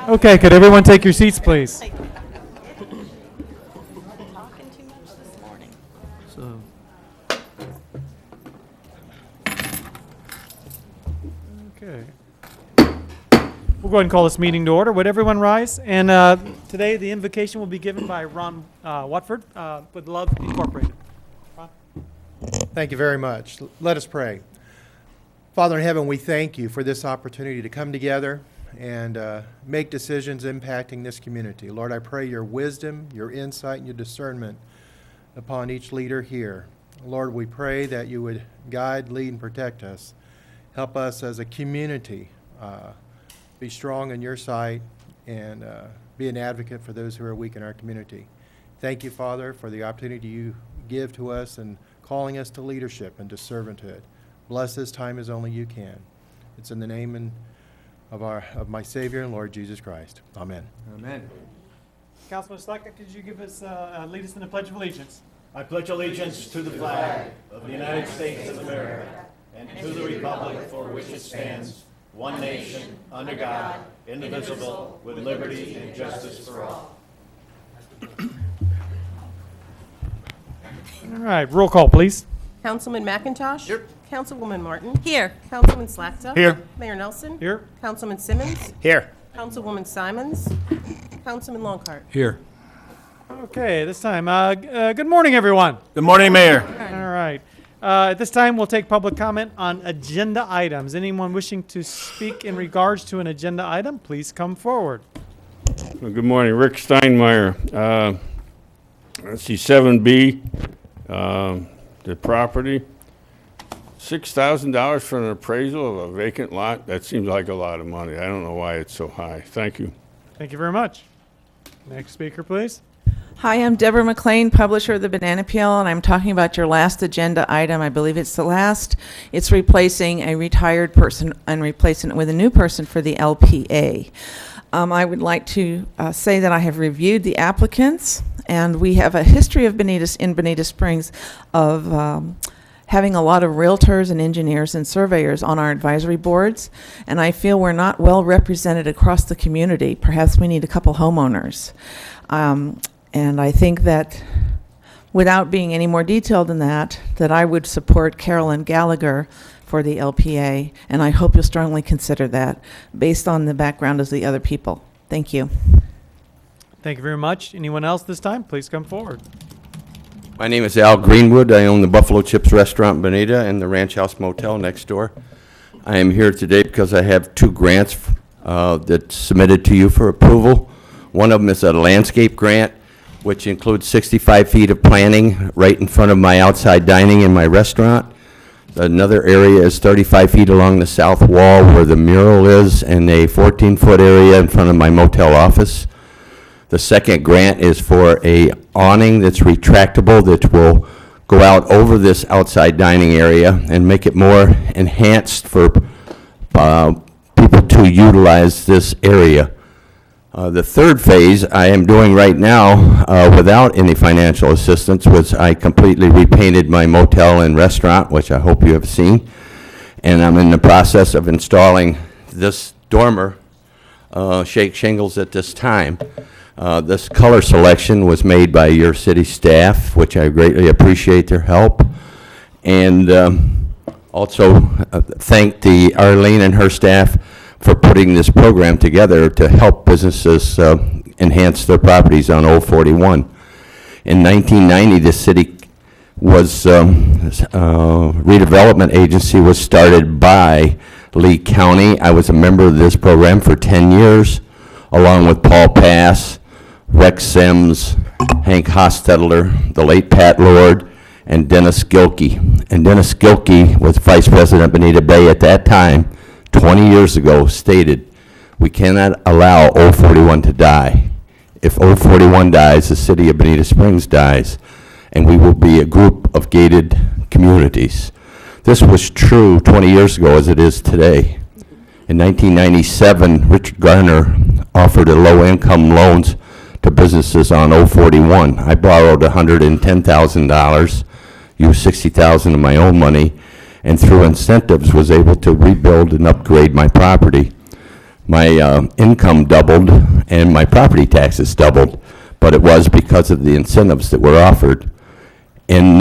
Okay, could everyone take your seats, please? Talking too much this morning. So, okay. We'll go ahead and call this meeting to order. Would everyone rise? And today the invocation will be given by Ron Watford with Love Incorporated. Ron? Thank you very much. Let us pray. Father in heaven, we thank you for this opportunity to come together and make decisions impacting this community. Lord, I pray your wisdom, your insight, and your discernment upon each leader here. Lord, we pray that you would guide, lead, and protect us. Help us as a community be strong in your sight and be an advocate for those who are weak in our community. Thank you, Father, for the opportunity you give to us and calling us to leadership and to servanthood. Bless this time as only you can. It's in the name of my Savior and Lord Jesus Christ. Amen. Amen. Councilman Slaka, could you give us, lead us in the Pledge of Allegiance? I pledge allegiance to the flag of the United States of America and to the republic for which it stands, one nation, under God, indivisible, with liberty and justice for all. All right, roll call, please. Councilman McIntosh? Here. Councilwoman Martin? Here. Councilman Slakta? Here. Mayor Nelson? Here. Councilman Simmons? Here. Councilwoman Simons? Councilman Longcart? Here. Okay, this time, good morning, everyone. Good morning, Mayor. All right. At this time, we'll take public comment on agenda items. Anyone wishing to speak in regards to an agenda item, please come forward. Well, good morning, Rick Steinmeier. Let's see, 7B, the property, $6,000 for an appraisal of a vacant lot. That seems like a lot of money. I don't know why it's so high. Thank you. Thank you very much. Next speaker, please. Hi, I'm Deborah McLean, publisher of the Banana Peel, and I'm talking about your last agenda item. I believe it's the last. It's replacing a retired person and replacing it with a new person for the LPA. I would like to say that I have reviewed the applicants, and we have a history of Bonita Springs of having a lot of realtors and engineers and surveyors on our advisory boards, and I feel we're not well represented across the community. Perhaps we need a couple homeowners. And I think that, without being any more detailed than that I would support Carolyn Gallagher for the LPA, and I hope you'll strongly consider that, based on the background of the other people. Thank you. Thank you very much. Anyone else this time? Please come forward. My name is Al Greenwood. I own the Buffalo Chips Restaurant Bonita and the Ranch House Motel next door. I am here today because I have two grants that's submitted to you for approval. One of them is a landscape grant, which includes 65 feet of planting right in front of my outside dining in my restaurant. Another area is 35 feet along the south wall where the mural is, and a 14-foot area in front of my motel office. The second grant is for a awning that's retractable that will go out over this outside dining area and make it more enhanced for people to utilize this area. The third phase I am doing right now without any financial assistance was I completely repainted my motel and restaurant, which I hope you have seen. And I'm in the process of installing this dormer shake shingles at this time. This color selection was made by your city staff, which I greatly appreciate their help. And also thank the Arlene and her staff for putting this program together to help businesses enhance their properties on Old 41. In 1990, the city was, redevelopment agency was started by Lee County. I was a member of this program for 10 years, along with Paul Pass, Rex Sims, Hank Hostetler, the late Pat Lord, and Dennis Gilkey. And Dennis Gilkey was Vice President of Bonita Bay at that time, 20 years ago, stated, we cannot allow Old 41 to die. If Old 41 dies, the city of Bonita Springs dies, and we will be a group of gated communities. This was true 20 years ago as it is today. In 1997, Richard Garner offered a low-income loans to businesses on Old 41. I borrowed $110,000, used $60,000 of my own money, and through incentives was able to rebuild and upgrade my property. my income doubled and my property taxes doubled, but it was because of the incentives that were offered. In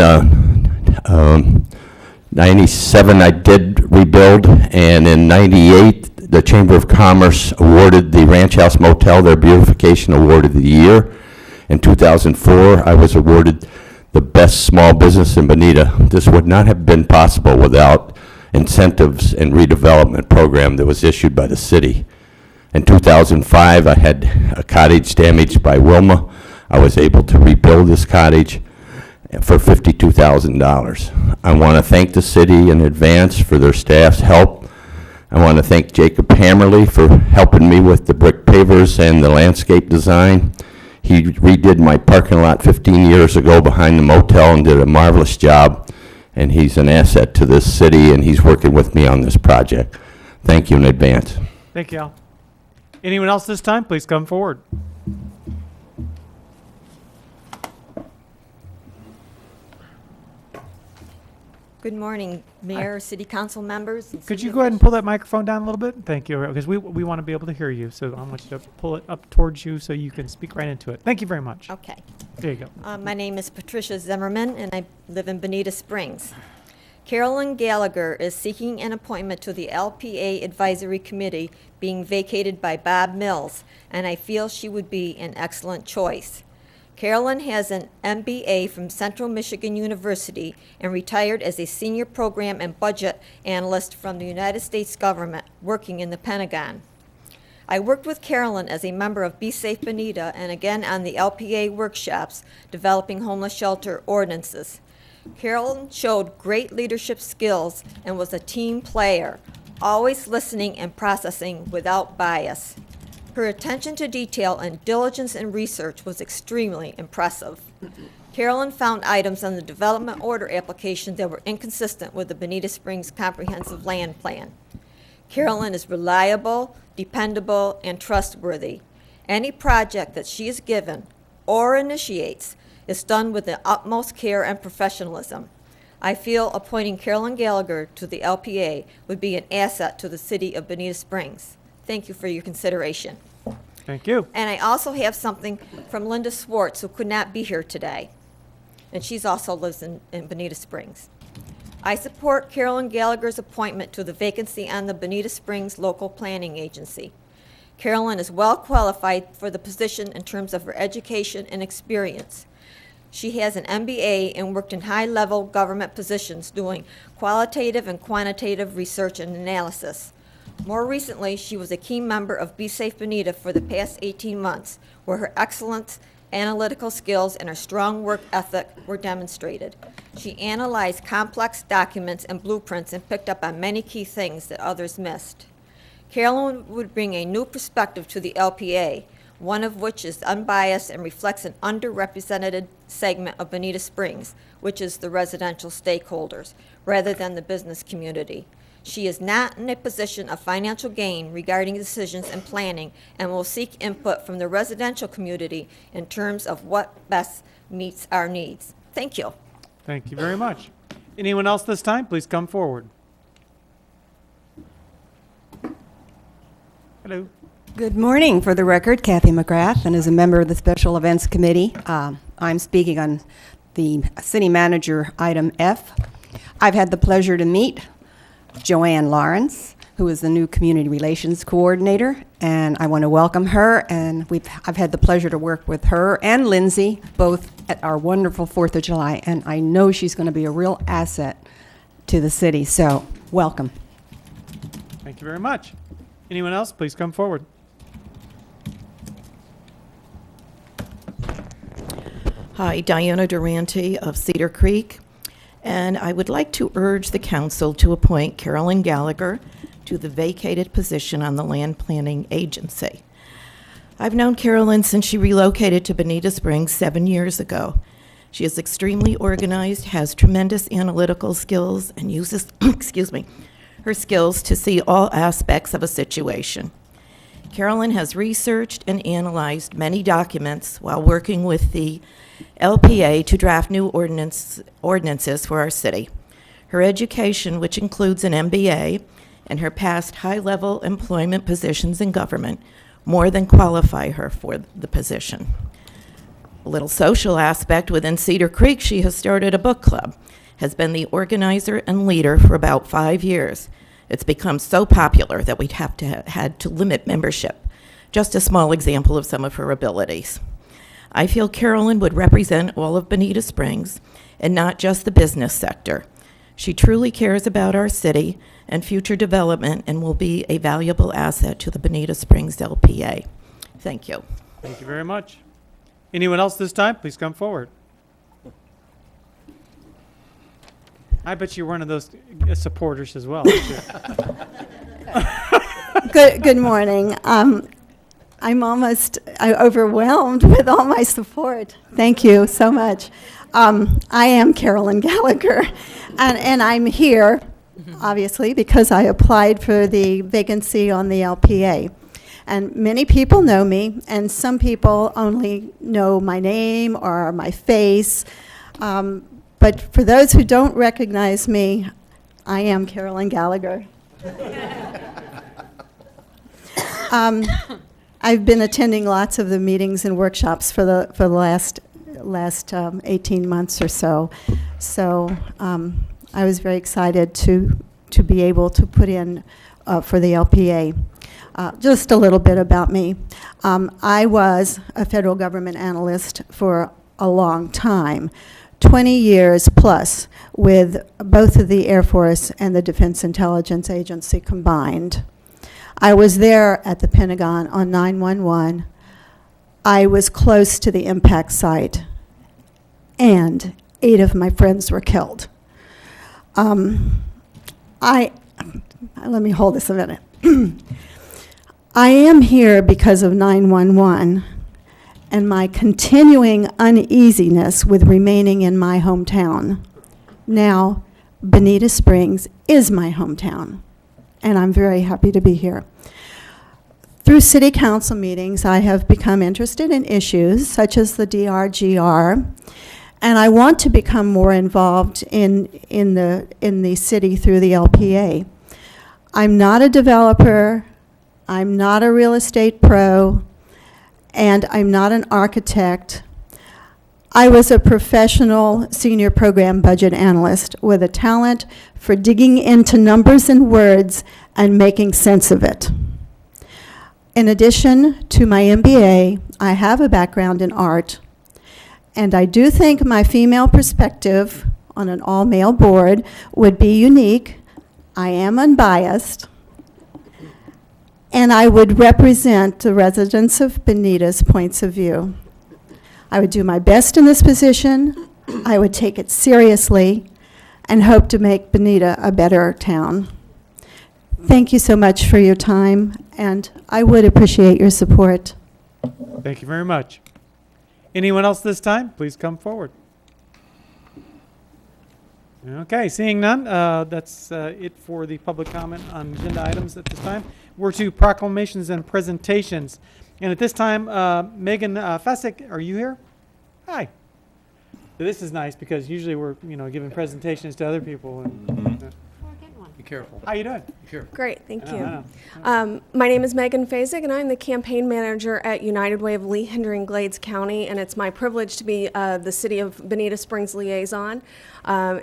97, I did rebuild, and in 98, the Chamber of Commerce awarded the Ranch House Motel their Beautification Award of the Year. In 2004, I was awarded the Best Small Business in Bonita. This would not have been possible without incentives and redevelopment program that was issued by the city. In 2005, I had a cottage damaged by Wilma. I was able to rebuild this cottage for $52,000. I want to thank the city in advance for their staff's help. I want to thank Jacob Hammerly for helping me with the brick pavers and the landscape design. He redid my parking lot 15 years ago behind the motel and did a marvelous job. And he's an asset to this city, and he's working with me on this project. Thank you in advance. Thank you, Al. Anyone else this time, please come forward. Good morning, Mayor, City Council members. and Could city you go ahead and pull that microphone down a little bit? Thank you, because we want to be able to hear you, so I want you to pull it up towards you so you can speak right into it. Thank you very much. Okay. There you go. My name is Patricia Zimmerman, and I live in Bonita Springs. Carolyn Gallagher is seeking an appointment to the LPA Advisory Committee being vacated by Bob Mills, and I feel she would be an excellent choice. Carolyn has an MBA from Central Michigan University and retired as a senior program and budget analyst from the United States government, working in the Pentagon. I worked with Carolyn as a member of Be Safe Bonita and again on the LPA workshops developing homeless shelter ordinances. Carolyn showed great leadership skills and was a team player, always listening and processing without bias. Her attention to detail and diligence in research was extremely impressive. Carolyn found items on the development order application that were inconsistent with the Bonita Springs Comprehensive Land Plan. Carolyn is reliable, dependable, and trustworthy. Any project that she is given or initiates is done with the utmost care and professionalism. I feel appointing Carolyn Gallagher to the LPA would be an asset to the city of Bonita Springs. Thank you for your consideration. Thank you. And I also have something from Linda Swartz, who could not be here today. And she's also lives in Bonita Springs. I support Carolyn Gallagher's appointment to the vacancy on the Bonita Springs Local Planning Agency. Carolyn is well qualified for the position in terms of her education and experience. She has an MBA and worked in high-level government positions doing qualitative and quantitative research and analysis. More recently, she was a key member of Be Safe Bonita for the past 18 months, where her excellent analytical skills and her strong work ethic were demonstrated. She analyzed complex documents and blueprints and picked up on many key things that others missed. Carolyn would bring a new perspective to the LPA, one of which is unbiased and reflects an underrepresented segment of Bonita Springs, which is the residential stakeholders, rather than the business community. She is not in a position of financial gain regarding decisions and planning and will seek input from the residential community in terms of what best meets our needs. Thank you. Thank you very much. Anyone else this time, please come forward. Hello. Good morning. For the record, Kathy McGrath, and as a member of the Special Events Committee, I'm speaking on the City Manager item F. I've had the pleasure to meet Joanne Lawrence, who is the new Community Relations Coordinator, and I want to welcome her, and I've had the pleasure to work with her and Lindsay, both at our wonderful 4th of July, and I know she's going to be a real asset to the city, so welcome. Thank you very much. Anyone else, please come forward. Hi, Diana Durante of Cedar Creek, and I would like to urge the council to appoint Carolyn Gallagher to the vacated position on the Land Planning Agency. I've known Carolyn since she relocated to Bonita Springs 7 years ago. She is extremely organized, has tremendous analytical skills, and uses, her skills to see all aspects of a situation. Carolyn has researched and analyzed many documents while working with the LPA to draft new ordinances for our city. Her education, which includes an MBA and her past high-level employment positions in government more than qualify her for the position. A little social aspect: within Cedar Creek, she has started a book club, has been the organizer and leader for about 5 years. It's become so popular that we'd had to limit membership. Just a small example of some of her abilities. I feel Carolyn would represent all of Bonita Springs and not just the business sector. She truly cares about our city and future development and will be a valuable asset to the Bonita Springs LPA. Thank you. Thank you very much. Anyone else this time? Please come forward. I bet you're one of those supporters as well. Aren't you? Good morning. I'm overwhelmed with all my support. Thank you so much. I am Carolyn Gallagher, and I'm here, obviously, because I applied for the vacancy on the LPA. And many people know me, and some people only know my name or my face. But for those who don't recognize me, I am Carolyn Gallagher. I've been attending lots of the meetings and workshops for the last 18 months or so. So I was very excited to be able to put in for the LPA. Just a little bit about me. I was a federal government analyst for a long time, 20 years plus, with both of the Air Force and the Defense Intelligence Agency combined. I was there at the Pentagon on 9/11. I was close to the impact site, and 8 of my friends were killed. Let me hold this a minute. I am here because of 9/11 and my continuing uneasiness with remaining in my hometown. Now, Bonita Springs is my hometown, and I'm very happy to be here. Through city council meetings, I have become interested in issues such as the DRGR, and I want to become more involved in the city through the LPA. I'm not a developer, I'm not a real estate pro, and I'm not an architect. I was a professional senior program budget analyst with a talent for digging into numbers and words and making sense of it. In addition to my MBA, I have a background in art, and I do think my female perspective on an all-male board would be unique. I am unbiased, and I would represent the residents of Bonita's points of view. I would do my best in this position, I would take it seriously, and hope to make Bonita a better town. Thank you so much for your time, and I would appreciate your support. Thank you very much. Anyone else this time? Please come forward. Okay, seeing none, that's it for the public comment on agenda items at this time. We're to proclamations and presentations. And at this time, Megan Fessick, are you here? Hi. So this is nice because usually we're, giving presentations to other people. And, Be careful. how you doing? Be careful. Great, thank I you. know. My name is Megan Fazig, and I'm the campaign manager at United Way of Lee, Hendry, and Glades County, and it's my privilege to be the City of Bonita Springs liaison.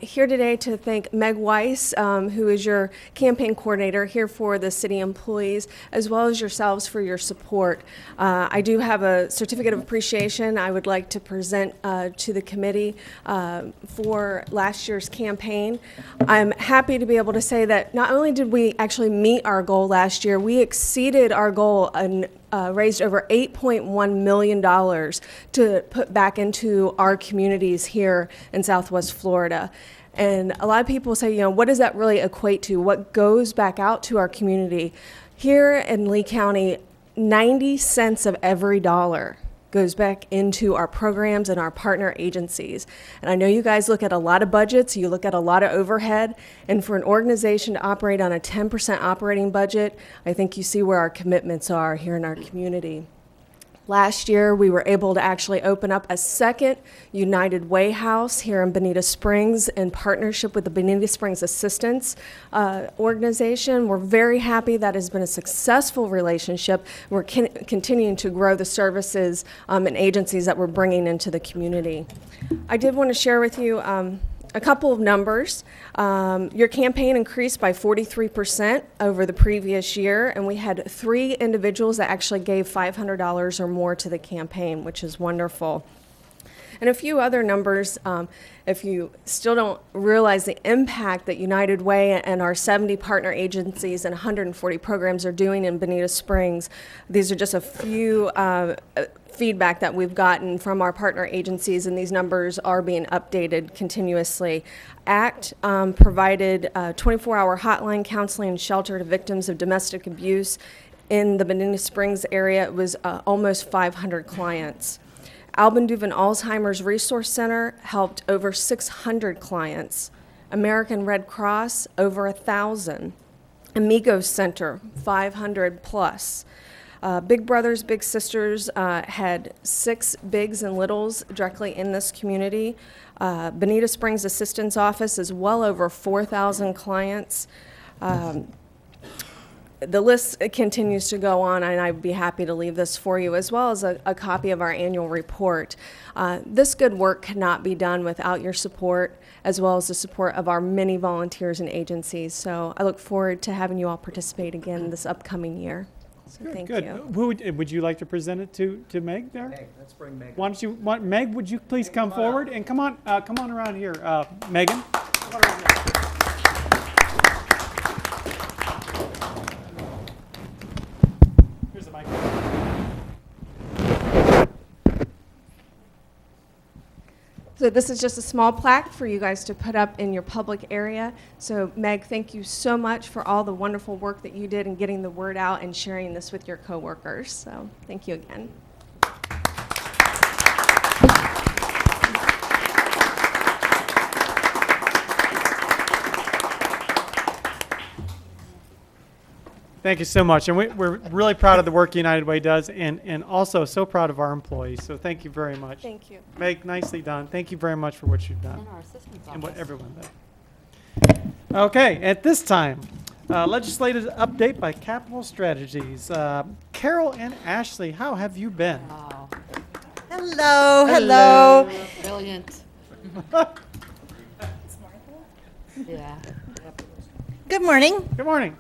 Here today to thank Meg Weiss, who is your campaign coordinator here for the city employees, as well as yourselves for your support. I do have a certificate of appreciation I would like to present to the committee for last year's campaign. I'm happy to be able to say that not only did we actually meet our goal last year, we exceeded our goal and raised over $8.1 million to put back into our communities here in Southwest Florida. And a lot of people say, what does that really equate to? What goes back out to our community? Here in Lee County, 90 cents of every dollar goes back into our programs and our partner agencies. And I know you guys look at a lot of budgets, you look at a lot of overhead, and for an organization to operate on a 10% operating budget, I think you see where our commitments are here in our community. Last year, we were able to actually open up a second United Way house here in Bonita Springs in partnership with the Bonita Springs Assistance Organization. We're very happy that has been a successful relationship. We're continuing to grow the services and agencies that we're bringing into the community. I did want to share with you a couple of numbers. Your campaign increased by 43% over the previous year, and we had 3 individuals that actually gave $500 or more to the campaign, which is wonderful. And a few other numbers, if you still don't realize the impact that United Way and our 70 partner agencies and 140 programs are doing in Bonita Springs, these are just a few feedback that we've gotten from our partner agencies, and these numbers are being updated continuously. ACT provided 24-hour hotline counseling and shelter to victims of domestic abuse. In the Bonita Springs area, it was almost 500 clients. Alban Duvin Alzheimer's Resource Center helped over 600 clients. American Red Cross, over 1,000. Amigos Center, 500 plus. Big Brothers Big Sisters had 6 bigs and littles directly in this community. Bonita Springs Assistance Office is well over 4,000 clients. The list continues to go on, and I'd be happy to leave this for you, as well as a copy of our annual report. This good work cannot be done without your support, as well as the support of our many volunteers and agencies. So I look forward to having you all participate again this upcoming year. So Good, thank good. you. Who would you like to present it to Meg there? Meg, let's bring Meg. Why don't you, Meg, would you please come forward and come on around here, Megan. Come on around here. Here's the microphone. So this is just a small plaque for you guys to put up in your public area. So Meg, thank you so much for all the wonderful work that you did in getting the word out and sharing this with your coworkers. So thank you again. Thank you so much. And we're really proud of the work United Way does, and also so proud of our employees. So thank you very much. Thank you. Meg, nicely done. Thank you very much for what you've done. And our assistant's And what office. everyone does. Okay, at this time, legislative update by Capital Strategies. Carol and Ashley, how have you been? Hello, hello. Brilliant. Yeah. Good morning. Good morning.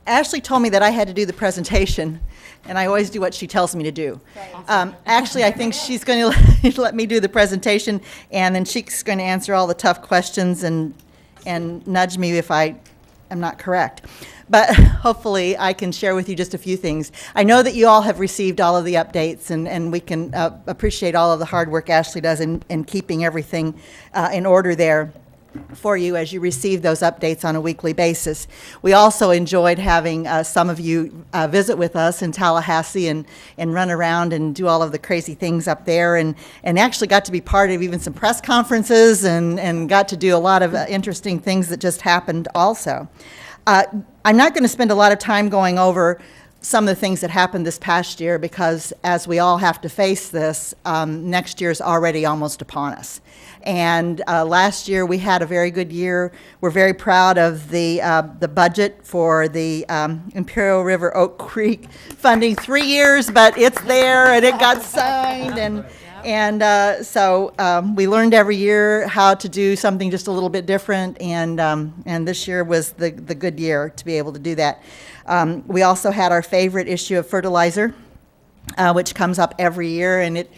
Ashley told me that I had to do the presentation, and I always do what she tells me to do. Actually, I think she's going to let me do the presentation, and then she's going to answer all the tough questions and nudge me if I am not correct. But hopefully I can share with you just a few things. I know that you all have received all of the updates, and we can appreciate all of the hard work Ashley does in keeping everything in order there for you as you receive those updates on a weekly basis. We also enjoyed having some of you visit with us in Tallahassee and run around and do all of the crazy things up there, and actually got to be part of even some press conferences and got to do a lot of interesting things that just happened also. I'm not going to spend a lot of time going over some of the things that happened this past year because as we all have to face this, next year's already almost upon us. And last year we had a very good year. We're very proud of the budget for the Imperial River Oak Creek funding. 3 years, but it's there and it got signed. So we learned every year how to do something just a little bit different. And this year was the good year to be able to do that. We also had our favorite issue of fertilizer, which comes up every year, and it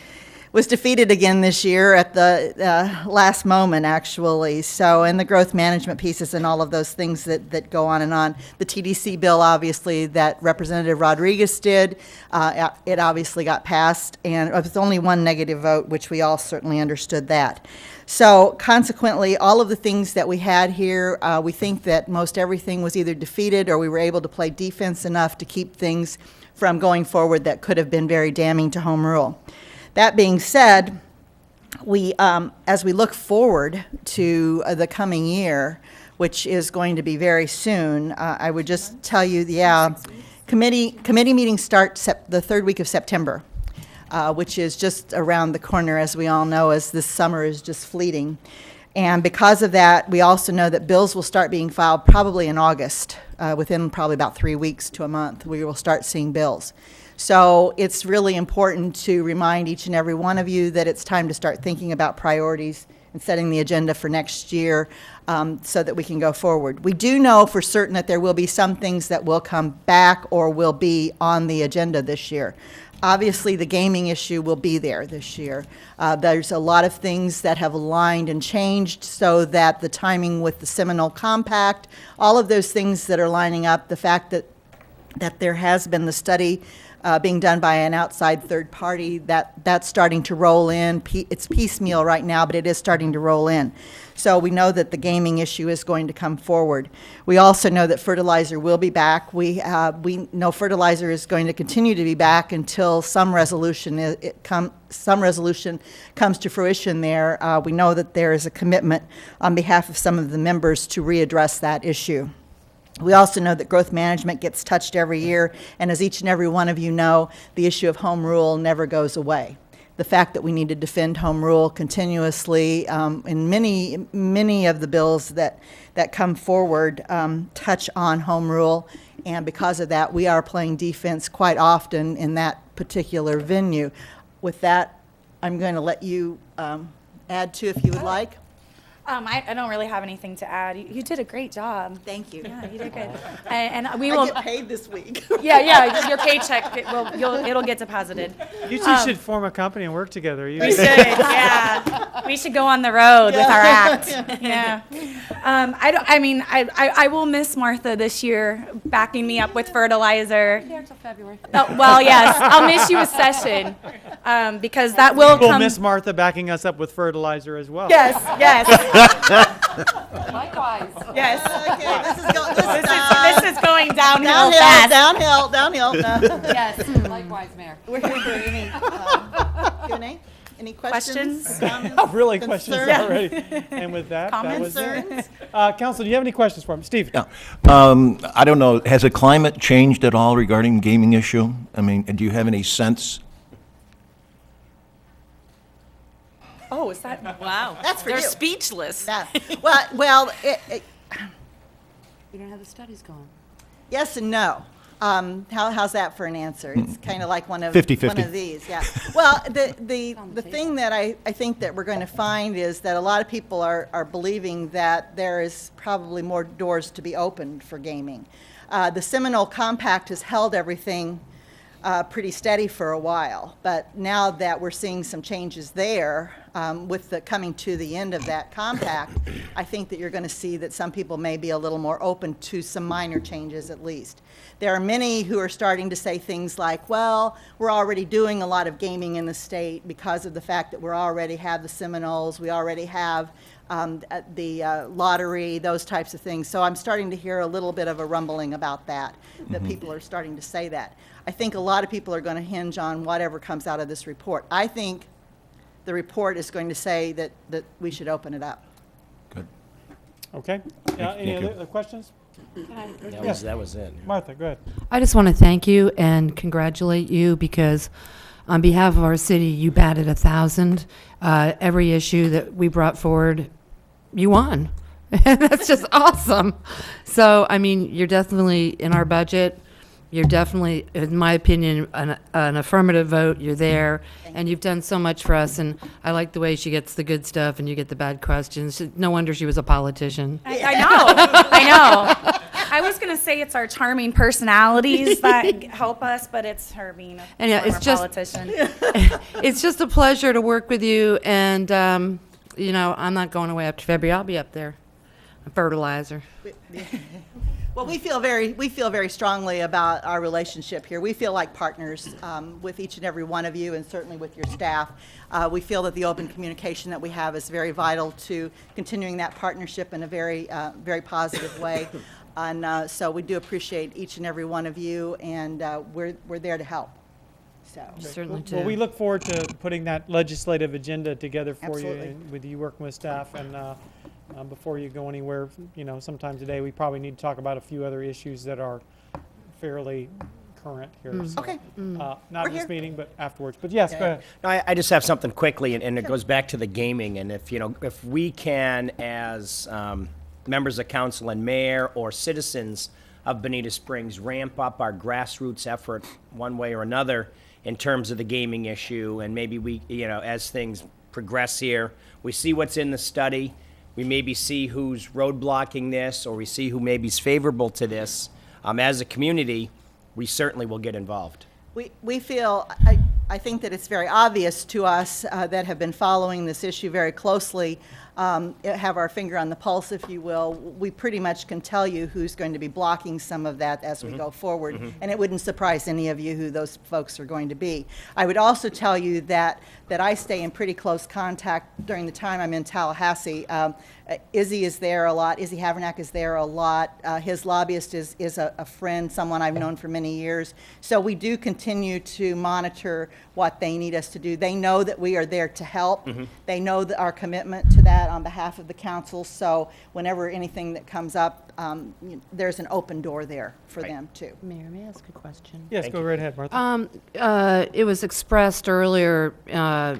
was defeated again this year at the last moment, actually. So, and the growth management pieces and all of those things that go on and on. The TDC bill, obviously, that Representative Rodriguez did, it obviously got passed, and it was only one negative vote, which we all certainly understood that. So consequently, all of the things that we had here, we think that most everything was either defeated or we were able to play defense enough to keep things from going forward that could have been very damning to home rule. That being said, we, as we look forward to the coming year, which is going to be very soon, I would just tell you, Committee meetings start the third week of September, which is just around the corner, as we all know, as this summer is just fleeting. And because of that, we also know that bills will start being filed probably in August. Within probably about 3 weeks to a month, we will start seeing bills. So it's really important to remind each and every one of you that it's time to start thinking about priorities and setting the agenda for next year, so that we can go forward. We do know for certain that there will be some things that will come back or will be on the agenda this year. Obviously, the gaming issue will be there this year. There's a lot of things that have aligned and changed so that the timing with the Seminole Compact, all of those things that are lining up, the fact that there has been the study being done by an outside third party, that's starting to roll in. It's piecemeal right now, but it is starting to roll in. So we know that the gaming issue is going to come forward. We also know that fertilizer will be back. We know fertilizer is going to continue to be back until some resolution comes to fruition there. We know that there is a commitment on behalf of some of the members to readdress that issue. We also know that growth management gets touched every year, and as each and every one of you know, the issue of home rule never goes away. The fact that we need to defend home rule continuously in many of the bills that come forward touch on home rule, and because of that, we are playing defense quite often in that particular venue. With that, I'm going to let you add to if you would like. I don't really have anything to add. You did a great job. Thank you. Yeah, you did good. And we will. I get paid this week. Yeah, your paycheck it'll get deposited. You two should form a company and work together. We should. Yeah, we should go on the road with our act. Yeah. I will miss Martha this year backing me up with fertilizer. There till February. Oh, well, yes, I'll miss you a session because that will We'll come. miss Martha backing us up with fertilizer as well. Yes. Likewise. Yes. Okay, This is going downhill fast. Downhill. Yes, likewise, Mayor. We're here for any Q&A. Any questions? Really, questions Concerns? already. And with that, that was Concerns? Council, do you have any questions for him? Steve? Yeah. I don't know, has the climate changed at all regarding gaming issue? I mean, do you have any sense? Oh, is that? Wow. That's for They're you. speechless. Yeah. Well, We don't have the studies going. yes and no. How's that for an answer? It's kind of like one of 50-50. these. Yeah. Well, the thing that I think that we're going to find is that a lot of people are believing that there is probably more doors to be opened for gaming. The Seminole Compact has held everything pretty steady for a while, but now that we're seeing some changes there, with the coming to the end of that compact, I think that you're going to see that some people may be a little more open to some minor changes at least. There are many who are starting to say things like, well, we're already doing a lot of gaming in the state because of the fact that we already have the Seminoles, we already have the lottery, those types of things. So I'm starting to hear a little bit of a rumbling about that people are starting to say that. I think a lot of people are going to hinge on whatever comes out of this report. I think the report is going to say that we should open it up. Good. Okay. Any other questions? That was it. Martha, go ahead. I just want to thank you and congratulate you because on behalf of our city, you batted 1,000. Every issue that we brought forward, you won. That's just awesome. So, I mean, you're definitely in our budget. You're definitely, in my opinion, an affirmative vote. You're there, and you've done so much for us. And I like the way she gets the good stuff and you get the bad questions. No wonder she was a politician. I know. I was going to say it's our charming personalities that help us, but it's her being a former politician. It's just a pleasure to work with you. And, you know, I'm not going away after February. I'll be up there. Fertilizer. Well, we feel very strongly about our relationship here. We feel like partners with each and every one of you, and certainly with your staff. We feel that the open communication that we have is very vital to continuing that partnership in a very positive way. And so we do appreciate each and every one of you, and we're there to help. So certainly do. Well, we look forward to putting that legislative agenda together for Absolutely. you, and with you working with staff. And before you go anywhere, you know, sometime today, we probably need to talk about a few other issues that are fairly current here. Mm. So, Okay. not We're in this here. meeting, but afterwards. But yes, go ahead. No, I just have something quickly, and it goes back to the gaming. And if we can, as members of council and mayor or citizens of Bonita Springs, ramp up our grassroots effort one way or another in terms of the gaming issue, and maybe we, as things progress here, we see what's in the study, we maybe see who's roadblocking this, or we see who maybe is favorable to this. As a community, we certainly will get involved. We feel, I think that it's very obvious to us that have been following this issue very closely, have our finger on the pulse, if you will. We pretty much can tell you who's going to be blocking some of that as we go forward, and it wouldn't surprise any of you who those folks are going to be. I would also tell you that I stay in pretty close contact during the time I'm in Tallahassee. Izzy is there a lot. Izzy Havernack is there a lot. His lobbyist is a friend, someone I've known for many years. So we do continue to monitor what they need us to do. They know that we are there to help. They know that our commitment to that on behalf of the council. So whenever anything that comes up, there's an open door there for them too. Mayor, may I ask a question? Yes, go right ahead, Martha. It was expressed earlier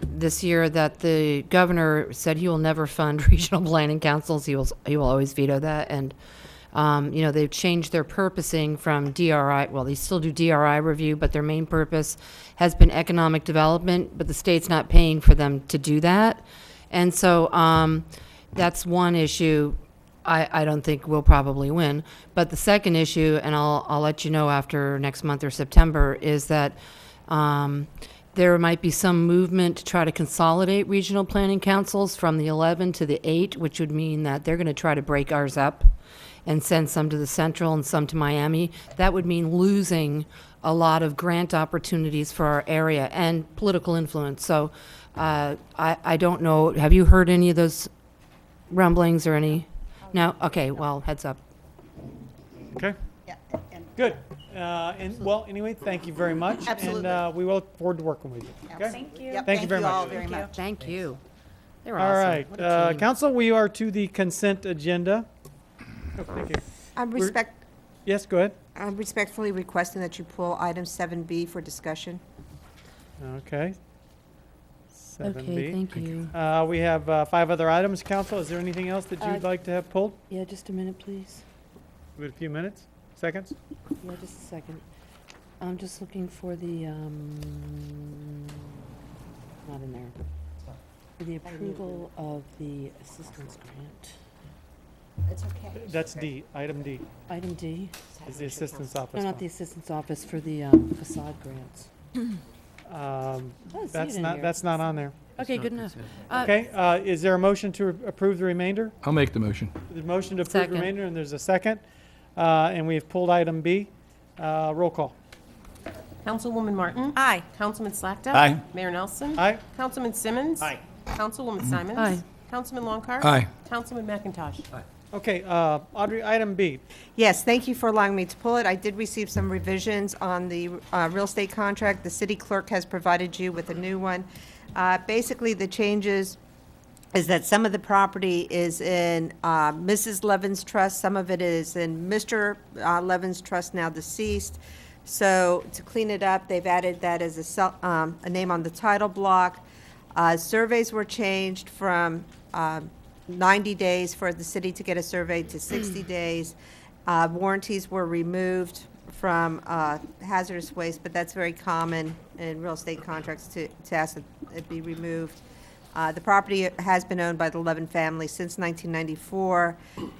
this year that the governor said he will never fund regional planning councils. He will always veto that. And, they've changed their purposing from DRI. Well, they still do DRI review, but their main purpose has been economic development, but the state's not paying for them to do that. And so that's one issue I don't think we'll probably win. But the second issue, and I'll let you know after next month or September, is that there might be some movement to try to consolidate regional planning councils from the 11 to the 8, which would mean that they're going to try to break ours up and send some to the Central and some to Miami. That would mean losing a lot of grant opportunities for our area and political influence. So I don't know. Have you heard any of those rumblings or any? No? Okay, well, heads up. Okay. Yeah, Good. Anyway, thank you very much. Absolutely. And we will look forward to working with you. Okay? Thank you. Yep, Thank you very much. all very much. Thank you. They were All awesome. right, What a team. council, we are to the consent agenda. Oh, thank you. Yes, go ahead. I'm respectfully requesting that you pull item 7B for discussion. Okay. 7B. Okay, thank you. We have 5 other items, council. Is there anything else that you'd like to have pulled? Yeah, just a minute, please. We have a few minutes, seconds? Yeah, just a second. I'm just looking for the, not in there. For the approval of the assistance grant. It's okay. That's D, item D, Item D. is the assistance office. No, not fund. the assistance office, for the facade grants. don't see That's it in not, here. that's not on there. Okay, good enough. Okay, is there a motion to approve the remainder? I'll make the motion. There's a motion to approve the Second. remainder, and there's a second. And we have pulled item B. Roll call. Councilwoman Martin? Aye. Councilman Slackton? Aye. Mayor Nelson? Aye. Councilman Simmons? Aye. Councilwoman Simons? Aye. Councilman Longcart? Aye. Councilman McIntosh? Okay, Audrey, item B. Yes, thank you for allowing me to pull it. I did receive some revisions on the real estate contract. The city clerk has provided you with a new one. Basically, the changes is that some of the property is in Mrs. Levin's trust, some of it is in Mr. Levin's trust, now deceased. So to clean it up, they've added that as a name on the title block. Surveys were changed from 90 days for the city to get a survey to 60 days. Warranties were removed from hazardous waste, but that's very common in real estate contracts to ask that it be removed. The property has been owned by the Levin family since 1994,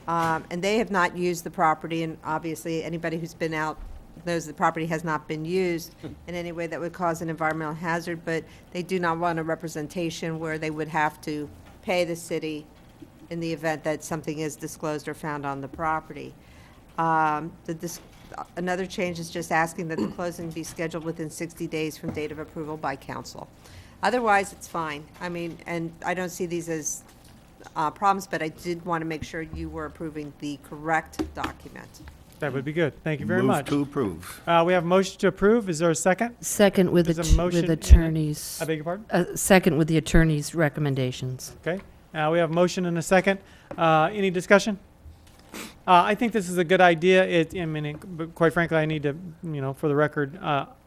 and they have not used the property, and obviously anybody who's been out knows the property has not been used in any way that would cause an environmental hazard, but they do not want a representation where they would have to pay the city in the event that something is disclosed or found on the property. Another change is just asking that the closing be scheduled within 60 days from date of approval by council. Otherwise, it's fine. I mean, and I don't see these as problems, but I did want to make sure you were approving the correct document. That would be good. Thank you very much. Move to approve. We have a motion to approve. Is there a second? Second with There's a motion with and a- attorneys. I beg your pardon? Second with the attorney's recommendations. Okay. We have a motion and a second. Any discussion? I think this is a good idea. But quite frankly, I need to, for the record,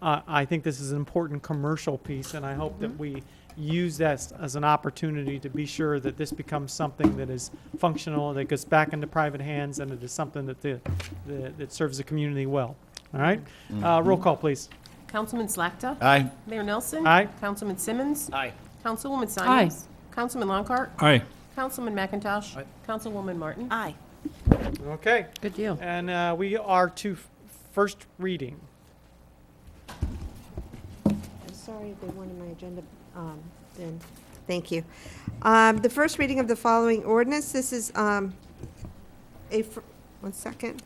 I think this is an important commercial piece, and I hope that we use that as an opportunity to be sure that this becomes something that is functional, that goes back into private hands, and it is something that serves the community well. All right? Roll call, please. Councilman Slakta. Aye. Mayor Nelson. Aye. Councilman Simmons. Aye. Councilwoman Simons. Councilman Longcart. Aye. Councilman McIntosh. Aye. Councilwoman Martin. Aye. Okay. Good deal. And we are to first reading. I'm sorry, they wanted my agenda, then, thank you. The first reading of the following ordinance, this is, one second.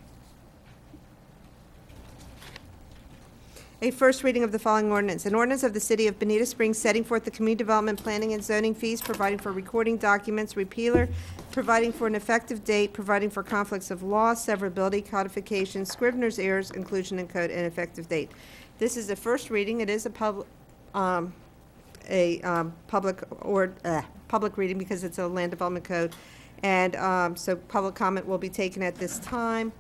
A first reading of the following ordinance. An ordinance of the City of Bonita Springs setting forth the community development, planning, and zoning fees, providing for recording documents, repealer, providing for an effective date, providing for conflicts of law, severability, codification, scrivener's errors, inclusion in code, and effective date. This is a first reading. It is a public reading because it's a land development code. And so public comment will be taken at this time.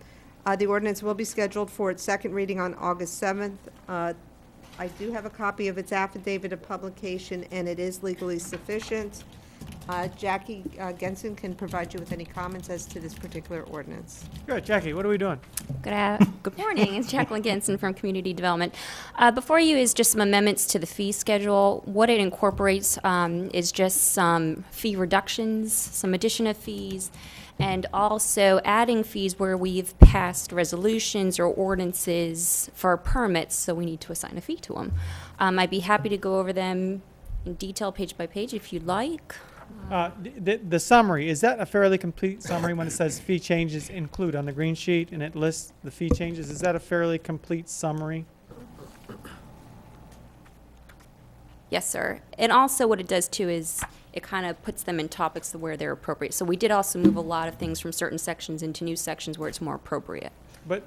The ordinance will be scheduled for its second reading on August 7th. I do have a copy of its affidavit of publication, and it is legally sufficient. Jackie Genson can provide you with any comments as to this particular ordinance. Good. Jackie, what are we doing? Good morning. It's Jacqueline Genson from Community Development. Before you is just some amendments to the fee schedule. What it incorporates is just some fee reductions, some addition of fees, and also adding fees where we've passed resolutions or ordinances for permits, so we need to assign a fee to them. I'd be happy to go over them in detail page by page if you'd like. The summary, is that a fairly complete summary when it says fee changes include on the green sheet and it lists the fee changes? Is that a fairly complete summary? Yes, sir. And also what it does too is it kind of puts them in topics where they're appropriate. So we did also move a lot of things from certain sections into new sections where it's more appropriate. But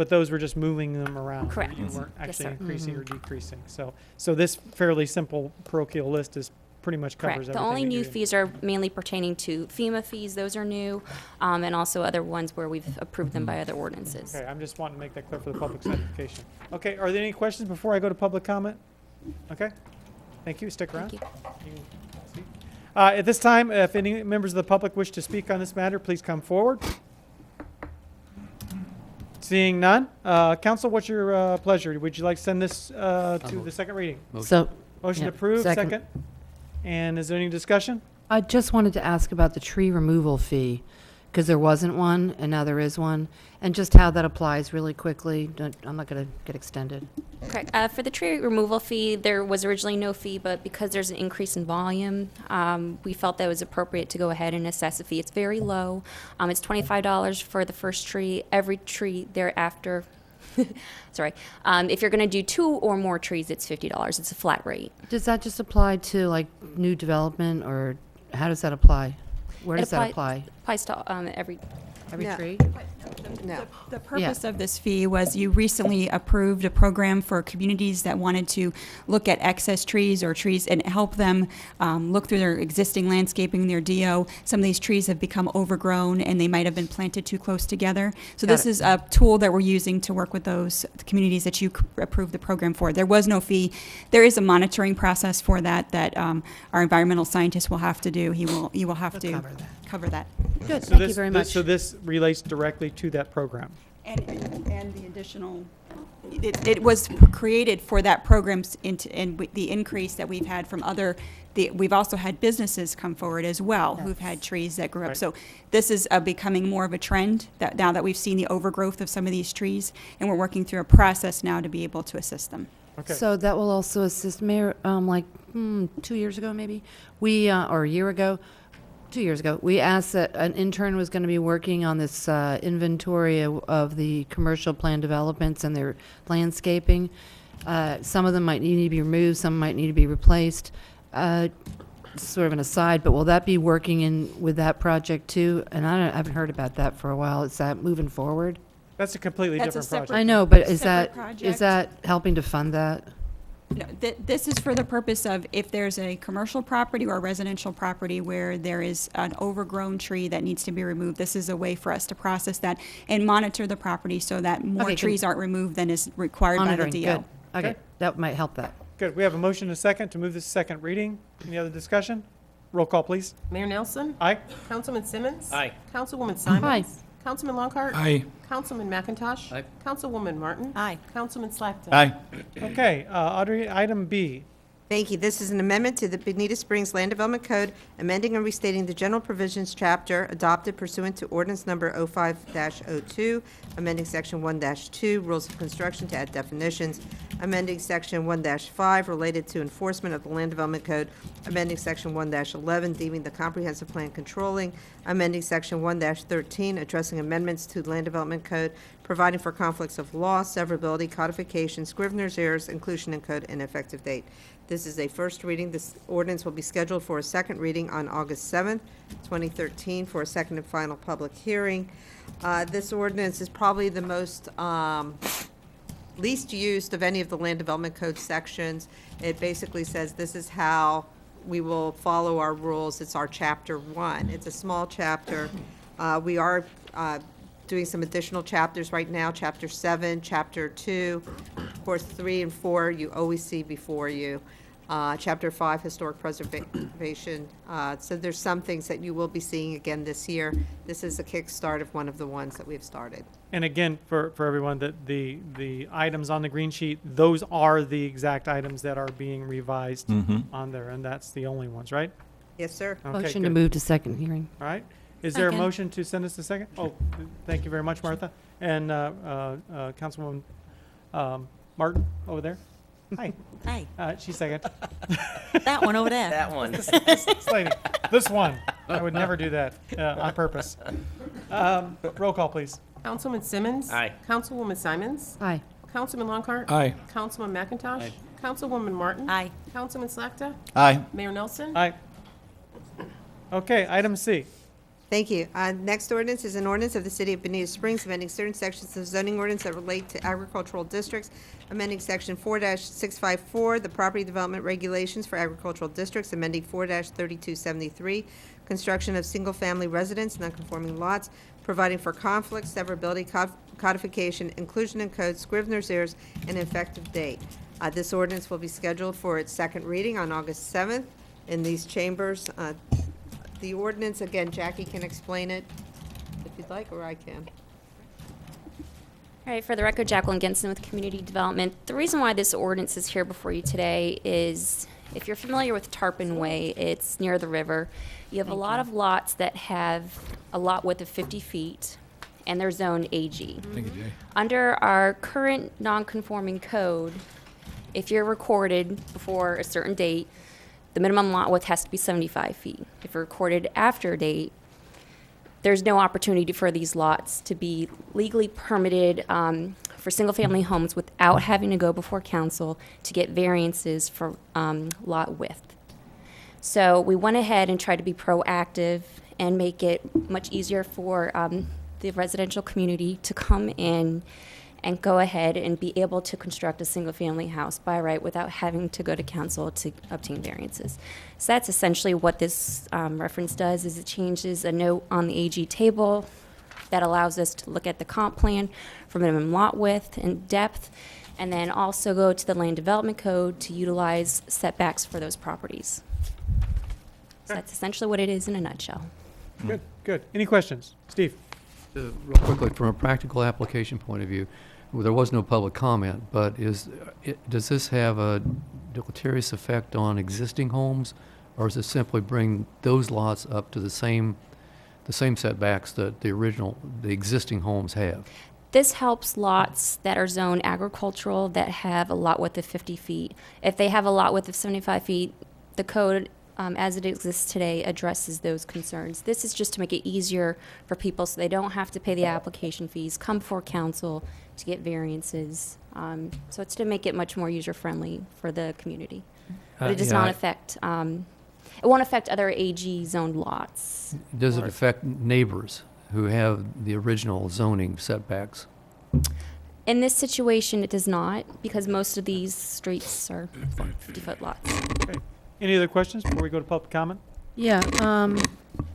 those were just moving them around. Correct. You weren't Yes, actually sir. increasing or decreasing. So this fairly simple parochial list is pretty much covers Correct. everything. The only you new needed. fees are mainly pertaining to FEMA fees. Those are new. And also other ones where we've approved them by other ordinances. Okay, I'm just wanting to make that clear for the public's edification. Okay, are there any questions before I go to public comment? Okay, thank you. Stick around. Thank you. You can speak. At this time, if any members of the public wish to speak on this matter, please come forward. Seeing none, council, what's your pleasure? Would you like to send this to the second reading? So, Motion yeah, approved, second. second. And is there any discussion? I just wanted to ask about the tree removal fee, because there wasn't one, and now there is one, and just how that applies really quickly. I'm not going to get extended. Correct. For the tree removal fee, there was originally no fee, but because there's an increase in volume, we felt that it was appropriate to go ahead and assess a fee. It's very low. It's $25 for the first tree. Every tree thereafter, sorry, if you're going to do 2 or more trees, it's $50. It's a flat rate. Does that just apply to like new development, or how does that apply? Where does that apply? Applies to every No. tree? No. The purpose of this fee was you recently approved a program for communities that wanted to look at excess trees or trees and help them look through their existing landscaping, their DO. Some of these trees have become overgrown and they might have been planted too close together. So Got this it. is a tool that we're using to work with those communities that you approved the program for. There was no fee. There is a monitoring process for that our environmental scientist will have to do. You will have to cover that. Good. So Thank this, you very this- much. So this relates directly to that program. And the additional, it was created for that program, and the increase that we've had from we've also had businesses come forward as well who've had trees that grew up. Right. So this is becoming more of a trend now that we've seen the overgrowth of some of these trees, and we're working through a process now to be able to assist them. Okay. So that will also assist Mayor, 2 years ago maybe, or a year ago, 2 years ago, we asked that an intern was going to be working on this inventory of the commercial plan developments and their landscaping. Some of them might need to be removed, some might need to be replaced. Sort of an aside, but will that be working in with that project too? And I haven't heard about that for a while. Is that moving forward? That's a completely That's a different project. I know, but is Separate that project. helping to fund that? No, this is for the purpose of if there's a commercial property or a residential property where there is an overgrown tree that needs to be removed, this is a way for us to process that and monitor the property so that more Okay, good. trees aren't removed than is required by the Monitoring, DO. good. Okay, that might help that. Good. We have a motion and a second to move this to second reading. Any other discussion? Roll call, please. Mayor Nelson. Aye. Councilman Simmons. Aye. Councilwoman Simons. Aye. Councilman Lockhart. Aye. Councilman McIntosh. Aye. Councilwoman Martin. Aye. Councilman Slackton. Aye. Okay, Audrey, item B. Thank you. This is an amendment to the Bonita Springs Land Development Code, amending and restating the general provisions chapter adopted pursuant to ordinance number 05-02, amending section 1-2, rules of construction to add definitions, amending section 1-5 related to enforcement of the Land Development Code, amending section 1-11 deeming the comprehensive plan controlling, amending section 1-13 addressing amendments to the Land Development Code, providing for conflicts of law, severability, codification, Scrivener's errors, inclusion in code, and effective date. This is a first reading. This ordinance will be scheduled for a second reading on August 7th, 2013, for a second and final public hearing. This ordinance is probably the most least used of any of the Land Development Code sections. It basically says this is how we will follow our rules. It's our Chapter 1. It's a small chapter. We are doing some additional chapters right now, Chapter 7, Chapter 2. Of course, 3 and 4 you always see before you. Chapter 5, Historic Preservation. So there's some things that you will be seeing again this year. This is a kickstart of one of the ones that we've started. And again, for everyone, that the items on the green sheet, those are the exact items that are being revised on there, and that's the only ones, right? Yes, sir. Okay, Motion to good. move to second hearing. All right. Is there a Second. motion to send us to second? Oh, thank you very much, Martha. And Councilwoman Martin over there. Hi. Hi. She's second. That one over there. That one. This lady. This one. I would never do that on purpose. Roll call, please. Councilman Simmons. Aye. Councilwoman Simons. Aye. Councilman Lockhart. Aye. Councilman McIntosh. Councilwoman Martin. Aye. Councilman Slackton. Aye. Mayor Nelson. Aye. Okay, item C. Thank you. Next ordinance is an ordinance of the City of Bonita Springs amending certain sections of zoning ordinance that relate to agricultural districts, amending Section 4-654, the property development regulations for agricultural districts, amending 4-3273, construction of single-family residence, non-conforming lots, providing for conflict, severability, codification, inclusion in code, Scrivener's errors, and effective date. This ordinance will be scheduled for its second reading on August 7th in these chambers. The ordinance, again, Jackie can explain it if you'd like, or I can. All right, for the record, Jacqueline Genson with Community Development. The reason why this ordinance is here before you today is, if you're familiar with Tarpon Way, it's near the river. You have a lot of lots that have a lot width of 50 feet, and they're zoned AG. Thank you, Jay. Under our current non-conforming code, if you're recorded before a certain date, the minimum lot width has to be 75 feet. If you're recorded after a date, there's no opportunity for these lots to be legally permitted for single-family homes without having to go before council to get variances for lot width. So we went ahead and tried to be proactive and make it much easier for the residential community to come in and go ahead and be able to construct a single-family house by right without having to go to council to obtain variances. So that's essentially what this reference does, is it changes a note on the AG table that allows us to look at the comp plan for minimum lot width and depth, and then also go to the land development code to utilize setbacks for those properties. So that's essentially what it is in a nutshell. Good, good. Any questions? Steve? Real quickly, from a practical application point of view, well, there was no public comment, but does this have a deleterious effect on existing homes, or does it simply bring those lots up to the same setbacks that the existing homes have? This helps lots that are zoned agricultural that have a lot width of 50 feet. If they have a lot width of 75 feet, the code as it exists today addresses those concerns. This is just to make it easier for people so they don't have to pay the application fees, come before council to get variances. So it's to make it much more user-friendly for the community. But it does not affect, it won't affect other AG zoned lots. Does it affect neighbors who have the original zoning setbacks? In this situation, it does not, because most of these streets are 50-foot lots. Okay. Any other questions before we go to public comment? Yeah,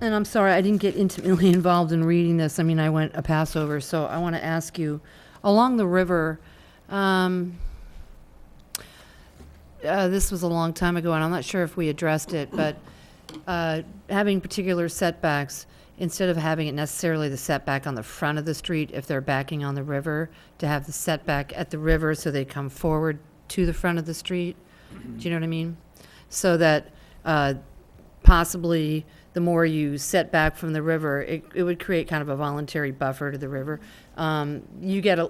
and I'm sorry, I didn't get intimately involved in reading this. I mean, I went a Passover, so I want to ask you, along the river, this was a long time ago, and I'm not sure if we addressed it, but having particular setbacks, instead of having it necessarily the setback on the front of the street, if they're backing on the river, to have the setback at the river so they come forward to the front of the street. Do you know what I mean? So that possibly the more you set back from the river, it would create kind of a voluntary buffer to the river. You get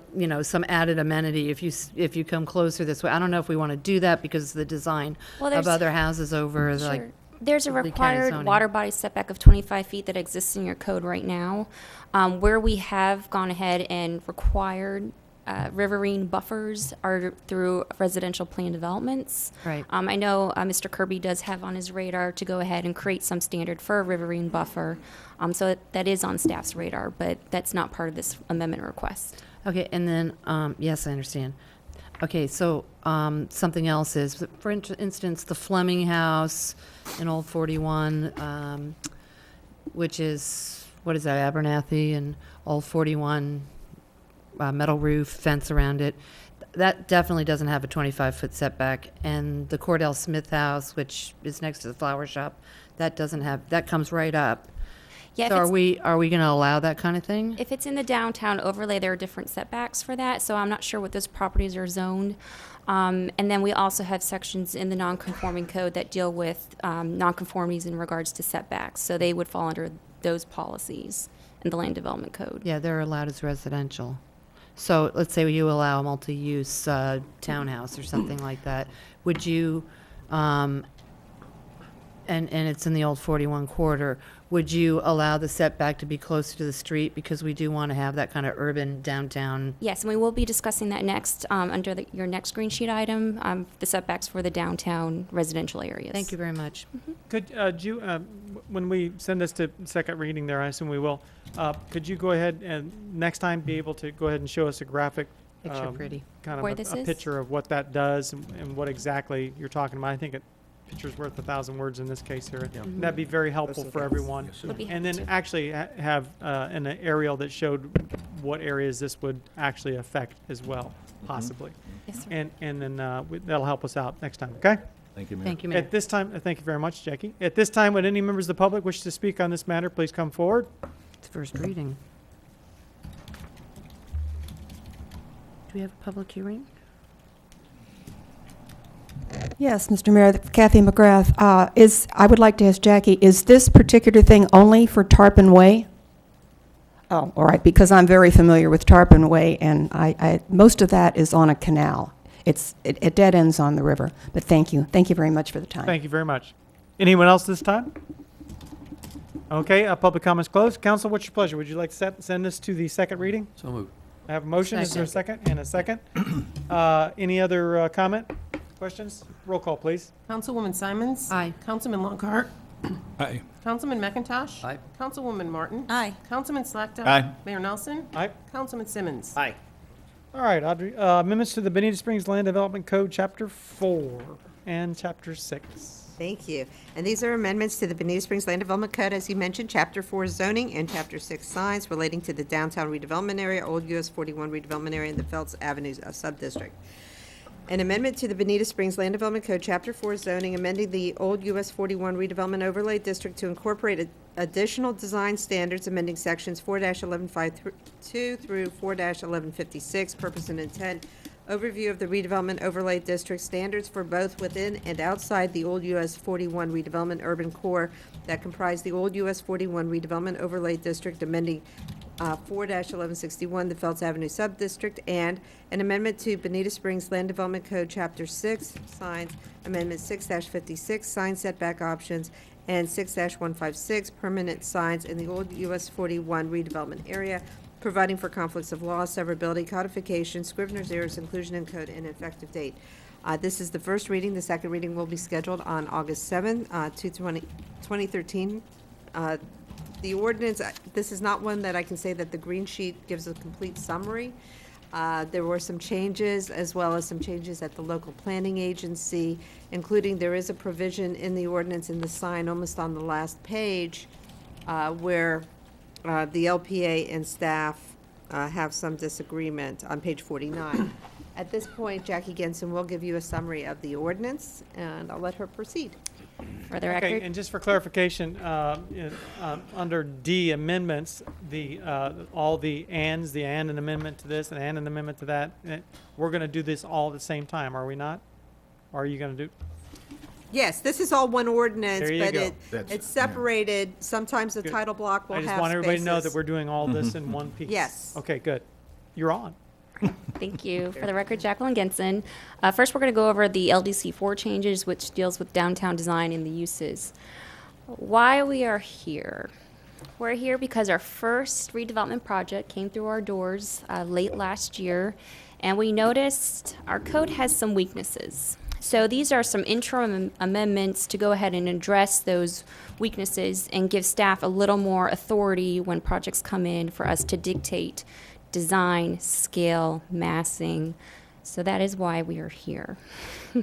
some added amenity if you come closer this way. I don't know if we want to do that because of the design of other houses over like. There's a Lee County required zoning. water body setback of 25 feet that exists in your code right now. Where we have gone ahead and required riverine buffers are through residential plan developments. Right. I know Mr. Kirby does have on his radar to go ahead and create some standard for a riverine buffer. So that is on staff's radar, but that's not part of this amendment request. Okay, and then, yes, I understand. Okay, so something else is, for instance, the Fleming House in Old 41, which is, what is that, Abernathy, and Old 41, metal roof, fence around it. That definitely doesn't have a 25-foot setback. And the Cordell Smith House, which is next to the flower shop, that doesn't have, that comes right up. Yeah, So are we going to allow that kind of thing? If it's in the downtown overlay, there are different setbacks for that, so I'm not sure what those properties are zoned. And then we also have sections in the non-conforming code that deal with non-conformities in regards to setbacks, so they would fall under those policies in the land development code. Yeah, they're allowed as residential. So let's say you allow a multi-use townhouse or something like that. Would you, and it's in the Old 41 corridor, would you allow the setback to be closer to the street? Because we do want to have that kind of urban downtown. Yes, and we will be discussing that next, under your next green sheet item, the setbacks for the downtown residential areas. Thank you very much. Could you, when we send this to second reading there, I assume we will, could you go ahead and next time be able to go ahead and show us a graphic? Picture pretty. Kind Where of this a is? picture of what that does and what exactly you're talking about. I think a picture's worth 1,000 words in this case here. That'd be very helpful for everyone. Would be And happy then to. actually have an aerial that showed what areas this would actually affect as well, possibly. Yes, sir. And then that'll help us out next time, okay? Thank you, Mayor. Thank you, Mayor. At this time, thank you very much, Jackie. At this time, would any members of the public wish to speak on this matter, please come forward. It's first reading. Do we have a public hearing? Yes, Mr. Mayor, Kathy McGrath. I would like to ask Jackie, is this particular thing only for Tarpon Way? Oh, all right, because I'm very familiar with Tarpon Way, and most of that is on a canal. It dead ends on the river, but thank you. Thank you very much for the time. Thank you very much. Anyone else this time? Okay, public comments closed. Council, what's your pleasure? Would you like to send this to the second reading? So moved. I have a motion. Is there a second? And a second. Any other comment? Questions? Roll call, please. Councilwoman Simons? Aye. Councilman Lockhart? Aye. Councilman McIntosh? Aye. Councilwoman Martin? Aye. Councilman Slechta? Aye. Mayor Nelson? Aye. Councilman Simmons? Aye. All right, Audrey. Amendments to the Bonita Springs Land Development Code, Chapter 4 and Chapter 6. Thank you. And these are amendments to the Bonita Springs Land Development Code, as you mentioned, Chapter 4 zoning and Chapter 6 signs relating to the downtown redevelopment area, Old US 41 redevelopment area, and the Phelps Avenue subdistrict. An amendment to the Bonita Springs Land Development Code, Chapter 4 zoning, amending the Old US 41 redevelopment overlay district to incorporate additional design standards, amending sections 4-1152 through 4-1156, purpose and intent, overview of the redevelopment overlay district standards for both within and outside the Old US 41 redevelopment urban core that comprise the Old US 41 redevelopment overlay district, amending 4-1161, the Phelps Avenue subdistrict, and an amendment to Bonita Springs Land Development Code, Chapter 6, signs, Amendment 6-56, sign setback options, and 6-156, permanent signs in the Old US 41 redevelopment area, providing for conflicts of law, severability, codification, Scrivener's errors, inclusion in code, and effective date. This is the first reading. The second reading will be scheduled on August 7, 2013. The ordinance, this is not one that I can say that the green sheet gives a complete summary. There were some changes, as well as some changes at the local planning agency, including there is a provision in the ordinance in the sign almost on the last page where the LPA and staff have some disagreement on page 49. At this point, Jackie Genson will give you a summary of the ordinance, and I'll let her proceed. For the Okay, record. and just for clarification, under D amendments, all the ands, the and an amendment to this, and an amendment to that, we're going to do this all at the same time, are we not? Or are you going to do? Yes, this is all one ordinance, There you but go. it's separated. Sometimes the Good. title block will I have just want everybody to know that spaces. we're doing all this in one piece. Yes. Okay, good. You're on. Thank you. For the record, Jacqueline Genson. First, we're going to go over the LDC 4 changes, which deals with downtown design and the uses. Why we are here. We're here because our first redevelopment project came through our doors late last year, and we noticed our code has some weaknesses. So these are some interim amendments to go ahead and address those weaknesses and give staff a little more authority when projects come in for us to dictate design, scale, massing. So that is why we are here. So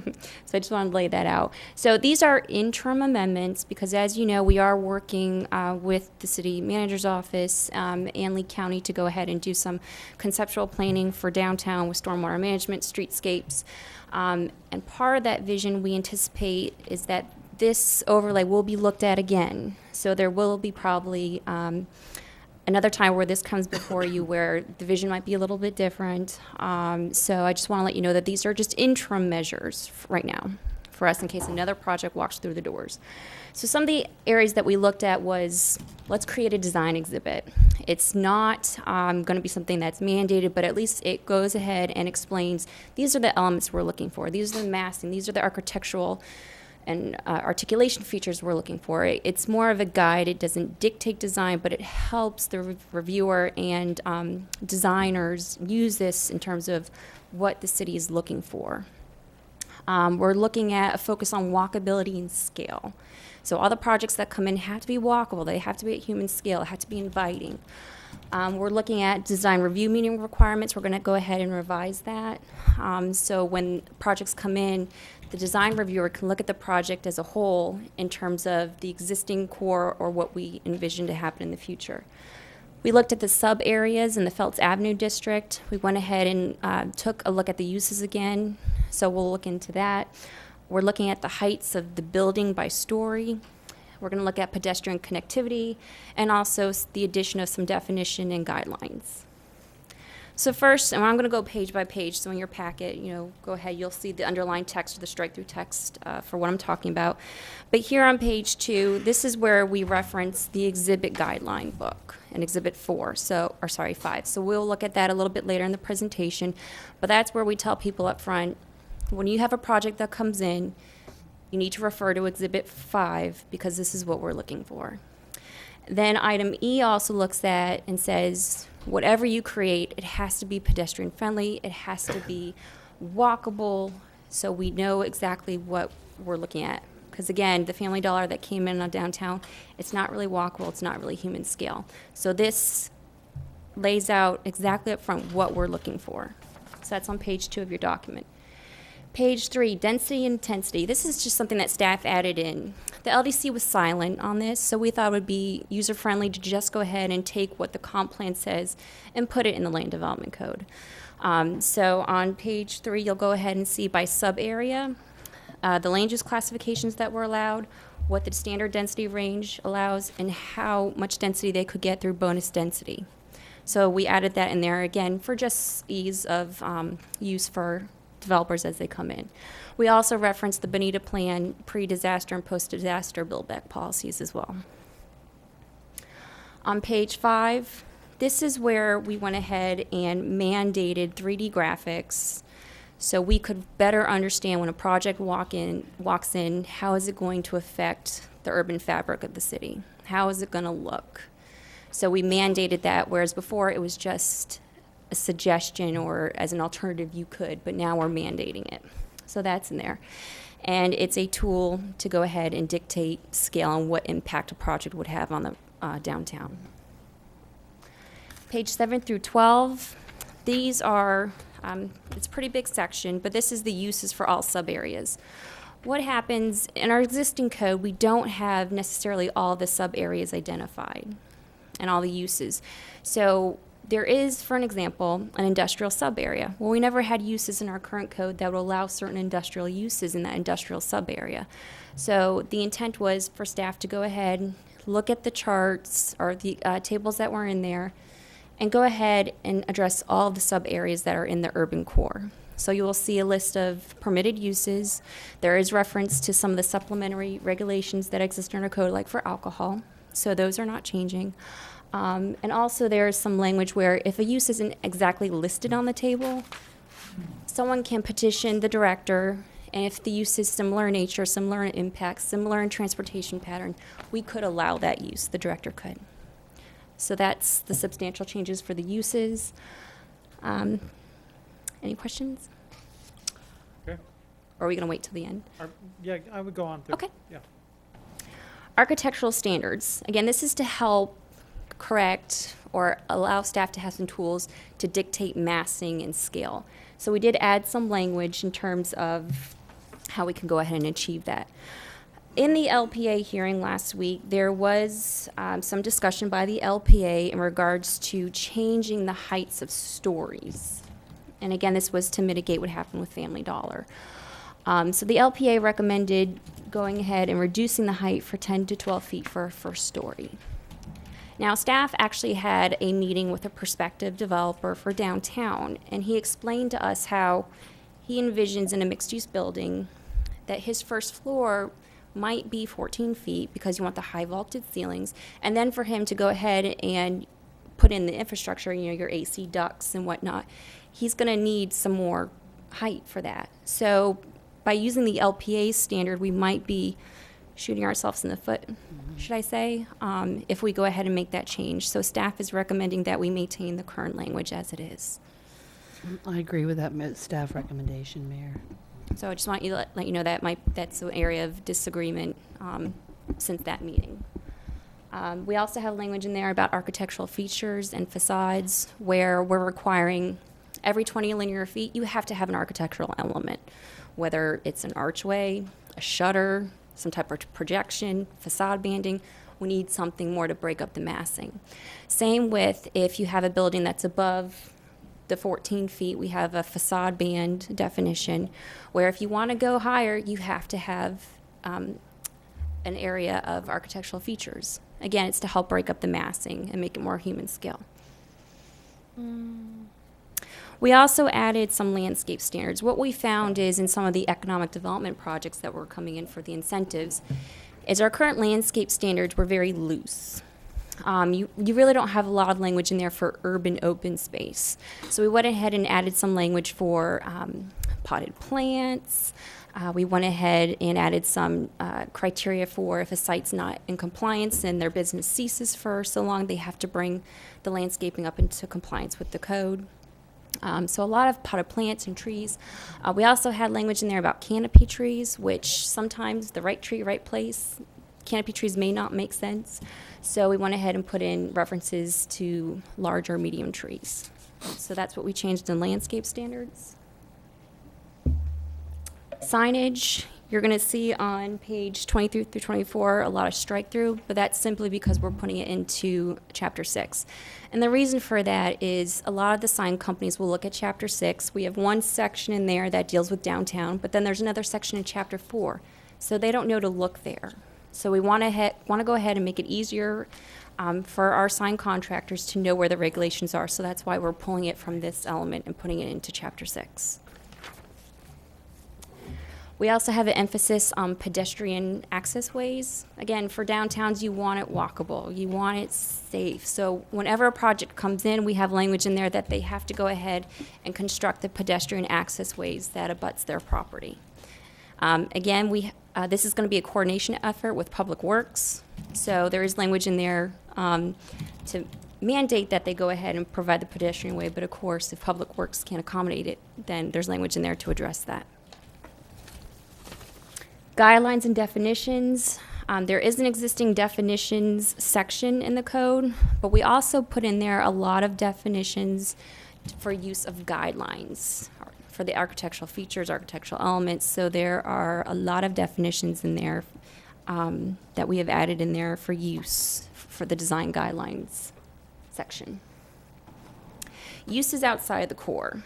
I just wanted to lay that out. So these are interim amendments because, as you know, we are working with the city manager's office and Lee County to go ahead and do some conceptual planning for downtown with stormwater management, streetscapes. And part of that vision we anticipate is that this overlay will be looked at again. So there will be probably another time where this comes before you where the vision might be a little bit different. So I just want to let you know that these are just interim measures right now for us in case another project walks through the doors. So some of the areas that we looked at was, let's create a design exhibit. It's not going to be something that's mandated, but at least it goes ahead and explains, these are the elements we're looking for. These are the massing. These are the architectural and articulation features we're looking for. It's more of a guide. It doesn't dictate design, but it helps the reviewer and designers use this in terms of what the city is looking for. We're looking at a focus on walkability and scale. So all the projects that come in have to be walkable. They have to be at human scale. It have to be inviting. We're looking at design review meeting requirements. We're going to go ahead and revise that. So when projects come in, the design reviewer can look at the project as a whole in terms of the existing core or what we envision to happen in the future. We looked at the sub areas in the Feltz Avenue district. We went ahead and took a look at the uses again. So we'll look into that. We're looking at the heights of the building by story. We're going to look at pedestrian connectivity and also the addition of some definition and guidelines. So first, and I'm going to go page by page, so in your packet, go ahead, you'll see the underlined text or the strike-through text for what I'm talking about. But here on page 2, this is where we reference the exhibit guideline book and exhibit 5. So we'll look at that a little bit later in the presentation, but that's where we tell people up front, when you have a project that comes in, you need to refer to exhibit 5 because this is what we're looking for. Then item E also looks at and says, whatever you create, it has to be pedestrian friendly, it has to be walkable, so we know exactly what we're looking at. Because again, the Family Dollar that came in on downtown, it's not really walkable, it's not really human scale. So this lays out exactly up front what we're looking for. So that's on page 2 of your document. Page 3, density and intensity. This is just something that staff added in. The LDC was silent on this, so we thought it would be user-friendly to just go ahead and take what the comp plan says and put it in the land development code. So on page 3, you'll go ahead and see by sub-area, the land use classifications that were allowed, what the standard density range allows, and how much density they could get through bonus density. So we added that in there, again, for just ease of use for developers as they come in. We also referenced the Bonita plan pre-disaster and post-disaster build-back policies as well. On page 5, this is where we went ahead and mandated 3D graphics so we could better understand when a project walks in, how is it going to affect the urban fabric of the city? How is it going to look? So we mandated that, whereas before it was just a suggestion or as an alternative you could, but now we're mandating it. So that's in there. And it's a tool to go ahead and dictate scale and what impact a project would have on the downtown. Page 7 through 12, these are, it's a pretty big section, but this is the uses for all sub-areas. What happens, in our existing code, we don't have necessarily all the sub-areas identified and all the uses. So there is, for an example, an industrial sub-area. Well, we never had uses in our current code that would allow certain industrial uses in that industrial sub-area. So the intent was for staff to go ahead, look at the charts or the tables that were in there, and go ahead and address all of the sub-areas that are in the urban core. So you will see a list of permitted uses. There is reference to some of the supplementary regulations that exist in our code, like for alcohol. So those are not changing. And also there is some language where if a use isn't exactly listed on the table, someone can petition the director, and if the use is similar in nature, similar in impact, similar in transportation pattern, we could allow that use, the director could. So that's the substantial changes for the uses. Any questions? Okay. Or are we going to wait till the end? Yeah, I would go on to. Okay. Yeah. Architectural standards. Again, this is to help correct or allow staff to have some tools to dictate massing and scale. So we did add some language in terms of how we can go ahead and achieve that. In the LPA hearing last week, there was some discussion by the LPA in regards to changing the heights of stories. And again, this was to mitigate what happened with Family Dollar. So the LPA recommended going ahead and reducing the height for 10 to 12 feet for a first story. Now, staff actually had a meeting with a prospective developer for downtown, and he explained to us how he envisions in a mixed-use building that his first floor might be 14 feet because you want the high vaulted ceilings, and then for him to go ahead and put in the infrastructure, you know, your AC ducts and whatnot, he's going to need some more height for that. So by using the LPA standard, we might be shooting ourselves in the foot, should I say, if we go ahead and make that change. So staff is recommending that we maintain the current language as it is. I agree with that staff recommendation, Mayor. So I just want you to let you know that that's an area of disagreement since that meeting. We also have language in there about architectural features and facades where we're requiring every 20 linear feet, you have to have an architectural element, whether it's an archway, a shutter, some type of projection, facade banding. We need something more to break up the massing. Same with if you have a building that's above the 14 feet, we have a facade band definition where if you want to go higher, you have to have an area of architectural features. Again, it's to help break up the massing and make it more human scale. We also added some landscape standards. What we found is in some of the economic development projects that were coming in for the incentives is our current landscape standards were very loose. You really don't have a lot of language in there for urban open space. So we went ahead and added some language for potted plants. We went ahead and added some criteria for if a site's not in compliance and their business ceases for so long, they have to bring the landscaping up into compliance with the code. So a lot of potted plants and trees. We also had language in there about canopy trees, which sometimes the right tree, right place, canopy trees may not make sense. So we went ahead and put in references to large or medium trees. So that's what we changed in landscape standards. Signage, you're going to see on page 23 through 24 a lot of strike through, but that's simply because we're putting it into Chapter 6. And the reason for that is a lot of the sign companies will look at Chapter 6. We have one section in there that deals with downtown, but then there's another section in Chapter 4. So they don't know to look there. So we want to go ahead and make it easier for our sign contractors to know where the regulations are. So that's why we're pulling it from this element and putting it into Chapter 6. We also have an emphasis on pedestrian access ways. Again, for downtowns, you want it walkable. You want it safe. So whenever a project comes in, we have language in there that they have to go ahead and construct the pedestrian access ways that abuts their property. Again, this is going to be a coordination effort with Public Works. So there is language in there to mandate that they go ahead and provide the pedestrian way. But of course, if Public Works can't accommodate it, then there's language in there to address that. Guidelines and definitions. There is an existing definitions section in the code, but we also put in there a lot of definitions for use of guidelines for the architectural features, architectural elements. So there are a lot of definitions in there that we have added in there for use for the design guidelines section. Uses outside the core.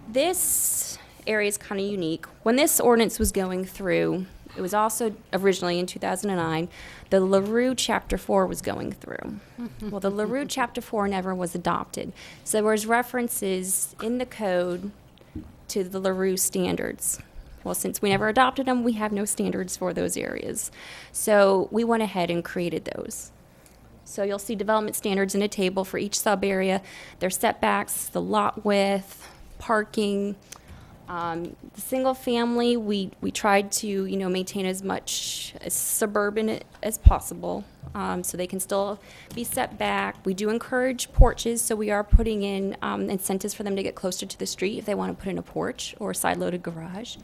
This area is kind of unique. When this ordinance was going through, it was also originally in 2009, the LaRue Chapter 4 was going through. Well, the LaRue Chapter 4 never was adopted. So there was references in the code to the LaRue standards. Well, since we never adopted them, we have no standards for those areas. So we went ahead and created those. So you'll see development standards in a table for each sub area, their setbacks, the lot width, parking. The single family, we tried to maintain as much as suburban as possible, so they can still be set back. We do encourage porches, so we are putting in incentives for them to get closer to the street if they want to put in a porch or a side-loaded garage.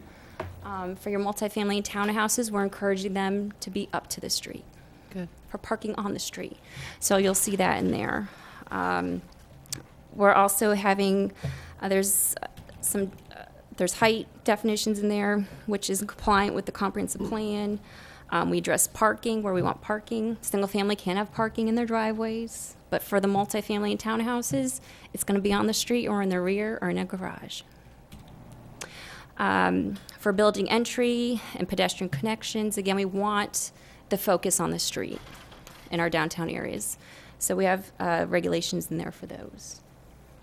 For your multifamily and townhouses, we're encouraging them to be up to the street. Good. For parking on the street. So you'll see that in there. We're also having, there's height definitions in there, which is compliant with the comprehensive plan. We address parking where we want parking. Single family can have parking in their driveways, but for the multifamily and townhouses, it's going to be on the street or in the rear or in a garage. For building entry and pedestrian connections, again, we want the focus on the street in our downtown areas. So we have regulations in there for those.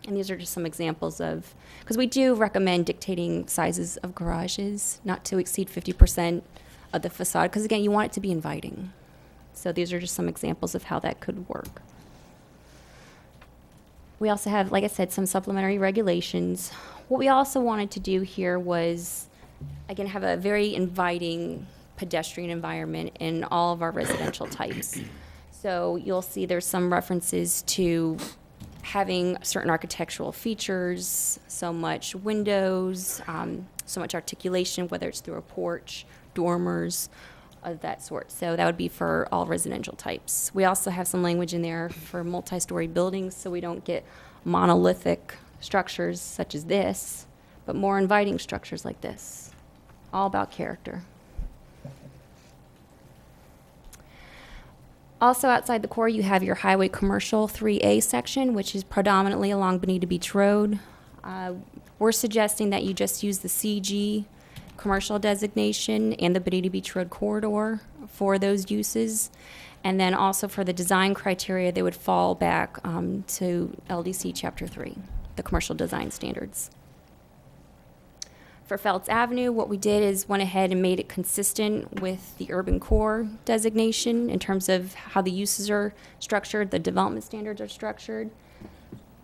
And these are just some examples of, because we do recommend dictating sizes of garages, not to exceed 50% of the facade, because again, you want it to be inviting. So these are just some examples of how that could work. We also have, like I said, some supplementary regulations. What we also wanted to do here was, again, have a very inviting pedestrian environment in all of our residential types. So you'll see there's some references to having certain architectural features, so much windows, so much articulation, whether it's through a porch, dormers, of that sort. So that would be for all residential types. We also have some language in there for multi-story buildings, so we don't get monolithic structures such as this, but more inviting structures like this. All about character. Also outside the core, you have your highway commercial 3A section, which is predominantly along Bonita Beach Road. We're suggesting that you just use the CG commercial designation and the Bonita Beach Road corridor for those uses. And then also for the design criteria, they would fall back to LDC Chapter 3, the commercial design standards. For Feltz Avenue, what we did is went ahead and made it consistent with the urban core designation in terms of how the uses are structured, the development standards are structured.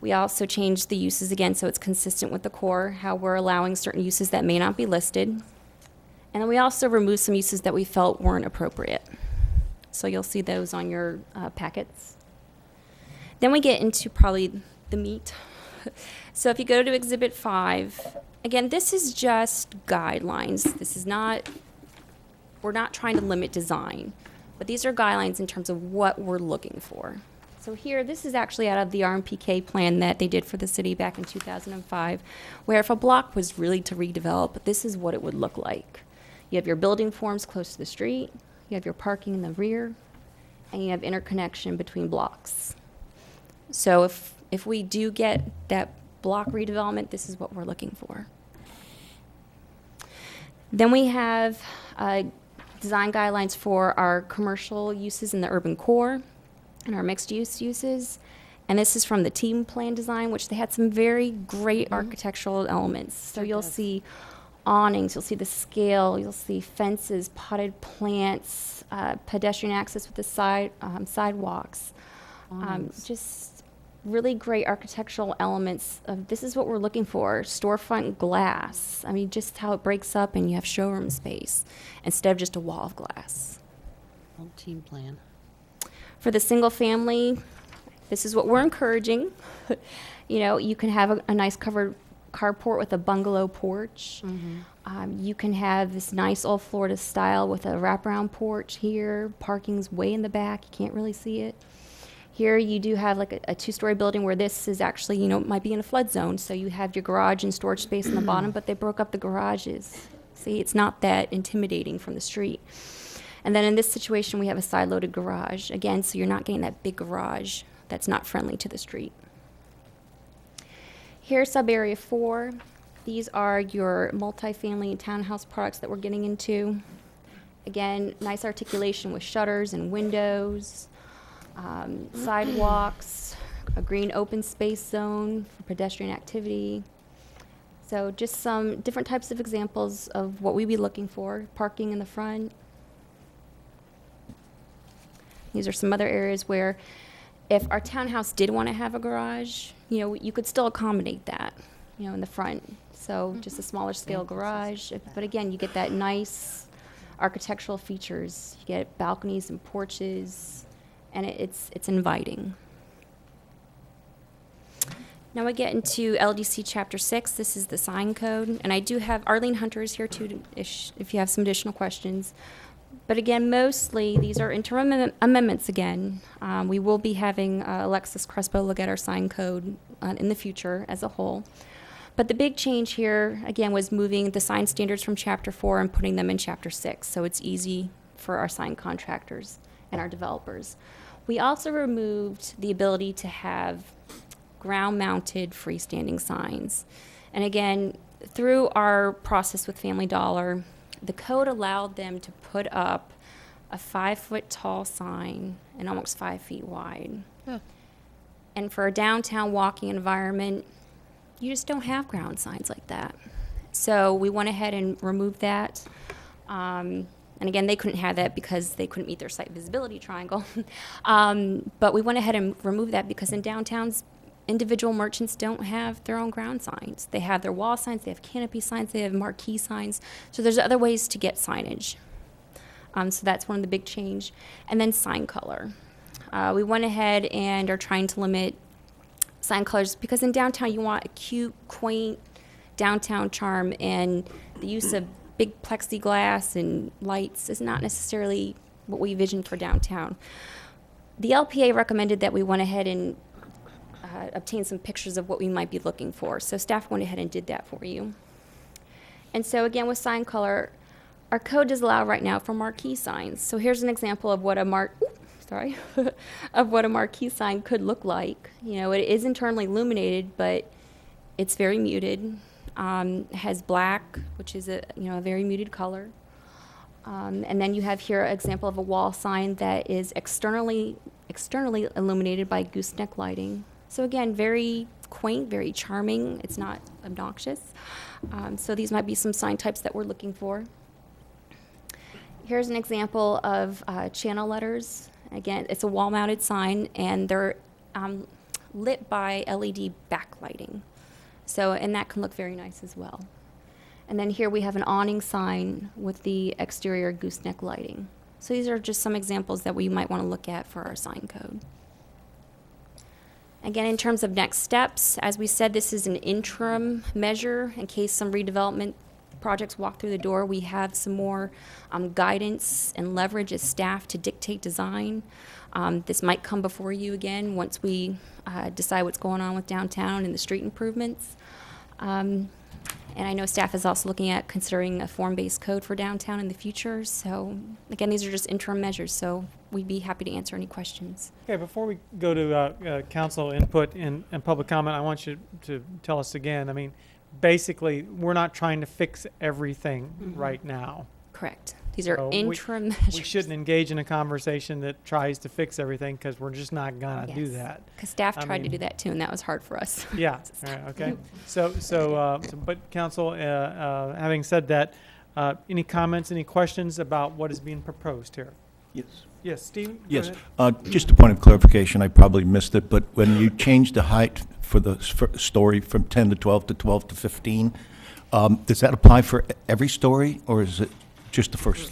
We also changed the uses again so it's consistent with the core, how we're allowing certain uses that may not be listed. And then we also removed some uses that we felt weren't appropriate. So you'll see those on your packets. Then we get into probably the meat. So if you go to Exhibit 5, again, this is just guidelines. This is not, we're not trying to limit design, but these are guidelines in terms of what we're looking for. So here, this is actually out of the RMPK plan that they did for the city back in 2005, where if a block was really to redevelop, this is what it would look like. You have your building forms close to the street, you have your parking in the rear, and you have interconnection between blocks. So if we do get that block redevelopment, this is what we're looking for. Then we have design guidelines for our commercial uses in the urban core and our mixed use uses. And this is from the team plan design, which they had some very great architectural elements. So you'll see awnings, you'll see the scale, you'll see fences, potted plants, pedestrian access with the sidewalks. Just really great architectural elements of this is what we're looking for. Storefront glass. I mean, just how it breaks up and you have showroom space instead of just a wall of glass. Old team plan. For the single family, this is what we're encouraging. You know, you can have a nice covered carport with a bungalow porch. You can have this nice old Florida style with a wraparound porch here. Parking's way in the back. You can't really see it. Here you do have like a two-story building where this is actually, might be in a flood zone. So you have your garage and storage space in the bottom, but they broke up the garages. See, it's not that intimidating from the street. And then in this situation, we have a side-loaded garage. Again, so you're not getting that big garage that's not friendly to the street. Here's sub-area 4. These are your multifamily and townhouse products that we're getting into. Again, nice articulation with shutters and windows, sidewalks, a green open space zone for pedestrian activity. So just some different types of examples of what we'd be looking for. Parking in the front. These are some other areas where if our townhouse did want to have a garage, you could still accommodate that, in the front. So just a smaller scale garage. But again, you get that nice architectural features. You get balconies and porches, and it's inviting. Now we get into LDC Chapter 6. This is the sign code. And I do have Arlene Hunter is here too if you have some additional questions. But again, mostly these are interim amendments again. We will be having Alexis Crespo look at our sign code in the future as a whole. But the big change here, again, was moving the sign standards from Chapter 4 and putting them in Chapter 6, so it's easy for our sign contractors and our developers. We also removed the ability to have ground-mounted freestanding signs. And again, through our process with Family Dollar, the code allowed them to put up a 5-foot tall sign and almost 5 feet wide. Huh. And for a downtown walking environment, you just don't have ground signs like that. So we went ahead and removed that. And again, they couldn't have that because they couldn't meet their site visibility triangle. But we went ahead and removed that because in downtowns, individual merchants don't have their own ground signs. They have their wall signs, they have canopy signs, they have marquee signs. So there's other ways to get signage. So that's one of the big change. And then sign color. We went ahead and are trying to limit sign colors because in downtown you want a cute, quaint downtown charm, and the use of big plexiglass and lights is not necessarily what we envision for downtown. The LPA recommended that we went ahead and obtain some pictures of what we might be looking for. So staff went ahead and did that for you. And so again, with sign color, our code does allow right now for marquee signs. So here's an example of what a of what a marquee sign could look like. It is internally illuminated, but it's very muted. It has black, which is a very muted color. And then you have here an example of a wall sign that is externally illuminated by gooseneck lighting. So again, very quaint, very charming. It's not obnoxious. So these might be some sign types that we're looking for. Here's an example of channel letters. Again, it's a wall-mounted sign, and they're lit by LED backlighting. So, and that can look very nice as well. And then here we have an awning sign with the exterior gooseneck lighting. So these are just some examples that we might want to look at for our sign code. Again, in terms of next steps, as we said, this is an interim measure in case some redevelopment projects walk through the door. We have some more guidance and leverage as staff to dictate design. This might come before you again once we decide what's going on with downtown and the street improvements. And I know staff is also looking at considering a form-based code for downtown in the future. So again, these are just interim measures, so we'd be happy to answer any questions. Okay, before we go to council input and public comment, I want you to tell us again, basically, we're not trying to fix everything right now. Correct. These are So interim measures. We shouldn't engage in a conversation that tries to fix everything because we're just not going to do Yes. that. Because staff tried to do that too, and that was hard for us. Yeah, all right, okay. But council, having said that, any comments, any questions about what is being proposed here? Yes. Yes, Stephen? Yes. Just a point of clarification, I probably missed it, but when you changed the height for the story from 10 to 12 to 12 to 15, does that apply for every story, or is it just the first?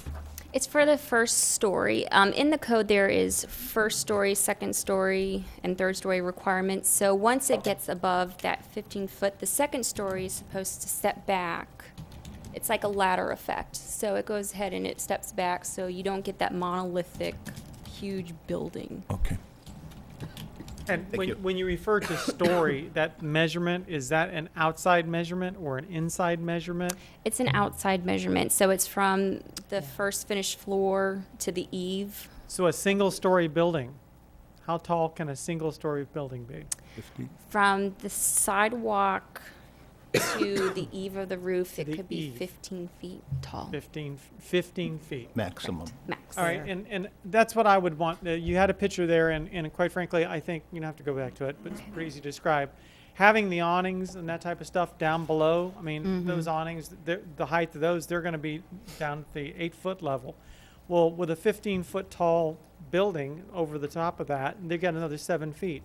It's for the first story. In the code, there is first story, second story, and third story requirements. So once it gets above that 15 foot, the second story is supposed to step back. It's like a ladder effect. So it goes ahead and it steps back so you don't get that monolithic, huge building. Okay. And Thank you. when you refer to story, that measurement, is that an outside measurement or an inside measurement? It's an outside measurement, so it's from the first finished floor to the eave. So a single-story building, how tall can a single-story building be? From the sidewalk to the eave of the roof, it the could be eave. 15 feet tall. 15 feet. Maximum. Max. All right, and that's what I would want. You had a picture there, and quite frankly, I think you don't have to go back to it, but it's pretty easy to describe. Having the awnings and that type of stuff down below, I mean, those awnings, the height of those, they're going to be down at the 8-foot level. Well, with a 15-foot tall building over the top of that, they've got another 7 feet.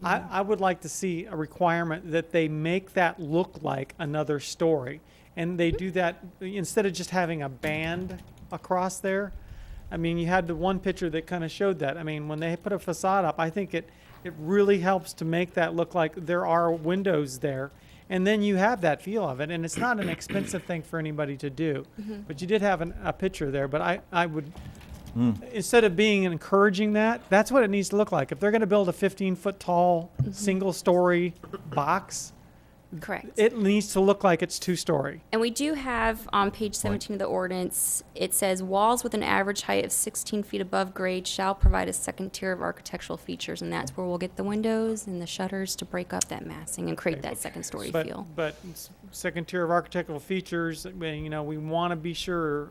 I would like to see a requirement that they make that look like another story. And they do that instead of just having a band across there. I mean, you had the one picture that kind of showed that. I mean, when they put a facade up, I think it really helps to make that look like there are windows there. And then you have that feel of it. And it's not an expensive thing for anybody to do. But you did have a picture there. But I would, instead of being encouraging that, that's what it needs to look like. If they're going to build a 15-foot tall, single-story box, Correct. it needs to look like it's 2-story. And we do have on page 17 of the ordinance, it says walls with an average height of 16 feet above grade shall provide a second tier of architectural features, and that's where we'll get the windows and the shutters to break up that massing and create that second story feel. But second tier of architectural features, you know, we want to be sure,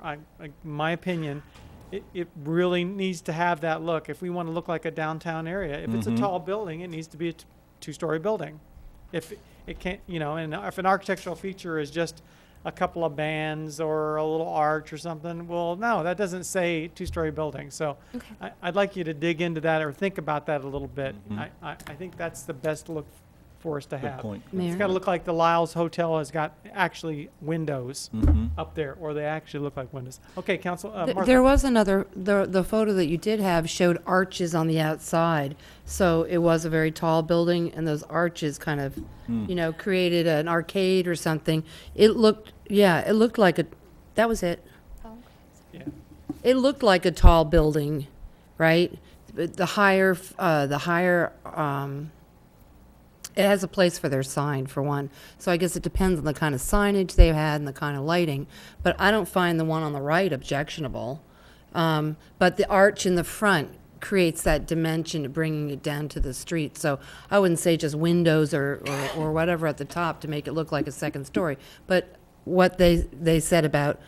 my opinion, it really needs to have that look. If we want to look like a downtown area, if it's a tall building, it needs to be a 2-story building. If it can't, you know, and if an architectural feature is just a couple of bands or a little arch or something, well, no, that doesn't say 2-story building. So I'd like you to dig into that or think about that a little bit. I think that's the best look for us to have. point. It's got to look like the Lyles Hotel has got actually windows up there, or they actually look like windows. Okay, Council, Martha. There was another, the photo that you did have showed arches on the outside. So it was a very tall building, and those arches kind of, you know, created an arcade or something. It looked, it looked like that was it. Yeah. It looked like a tall building, right? The higher, it has a place for their sign, for one. So I guess it depends on the kind of signage they had and the kind of lighting. But I don't find the one on the right objectionable. But the arch in the front creates that dimension of bringing it down to the street. So I wouldn't say just windows or whatever at the top to make it look like a second story. But what they said about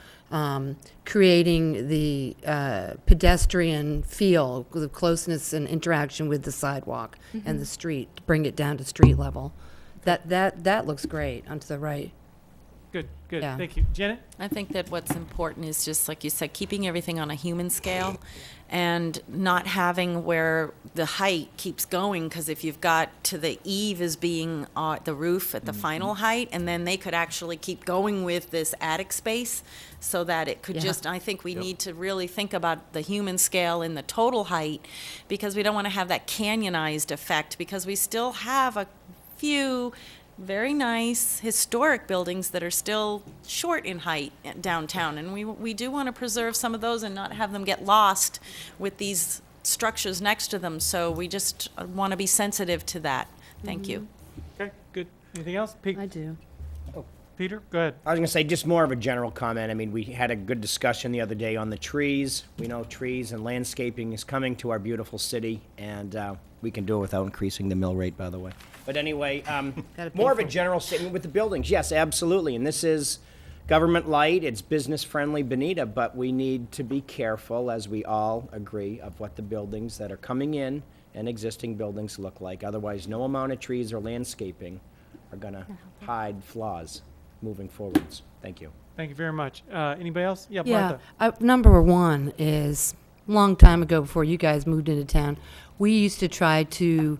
creating the pedestrian feel, the closeness and interaction with the sidewalk and the street, to bring it down to street level. That looks great onto the right. Good. Yeah. Thank you. Janet? I think that what's important is just, like you said, keeping everything on a human scale and not having where the height keeps going, because if you've got to the eave as being the roof at the final height, and then they could actually keep going with this attic space so that it could just, I think we need to really think about the human scale in the total height, because we don't want to have that canyonized effect, because we still have a few very nice historic buildings that are still short in height downtown, and we do want to preserve some of those and not have them get lost with these structures next to them, so we just want to be sensitive to that. Thank you. Okay, good. Anything else? Pete? I do. Peter, go ahead. I was going to say just more of a general comment. I mean, we had a good discussion the other day on the trees. We know trees and landscaping is coming to our beautiful city, and we can do it without increasing the mill rate, by the way. But anyway, more of a general statement with the buildings. Yes, absolutely. And this is government light. It's business-friendly Bonita, but we need to be careful, as we all agree, of what the buildings that are coming in and existing buildings look like. Otherwise, no amount of trees or landscaping are going to hide flaws moving forwards. Thank you. Thank you very much. Anybody else? Yeah, Martha. Number one is, long time ago, before you guys moved into town, we used to try to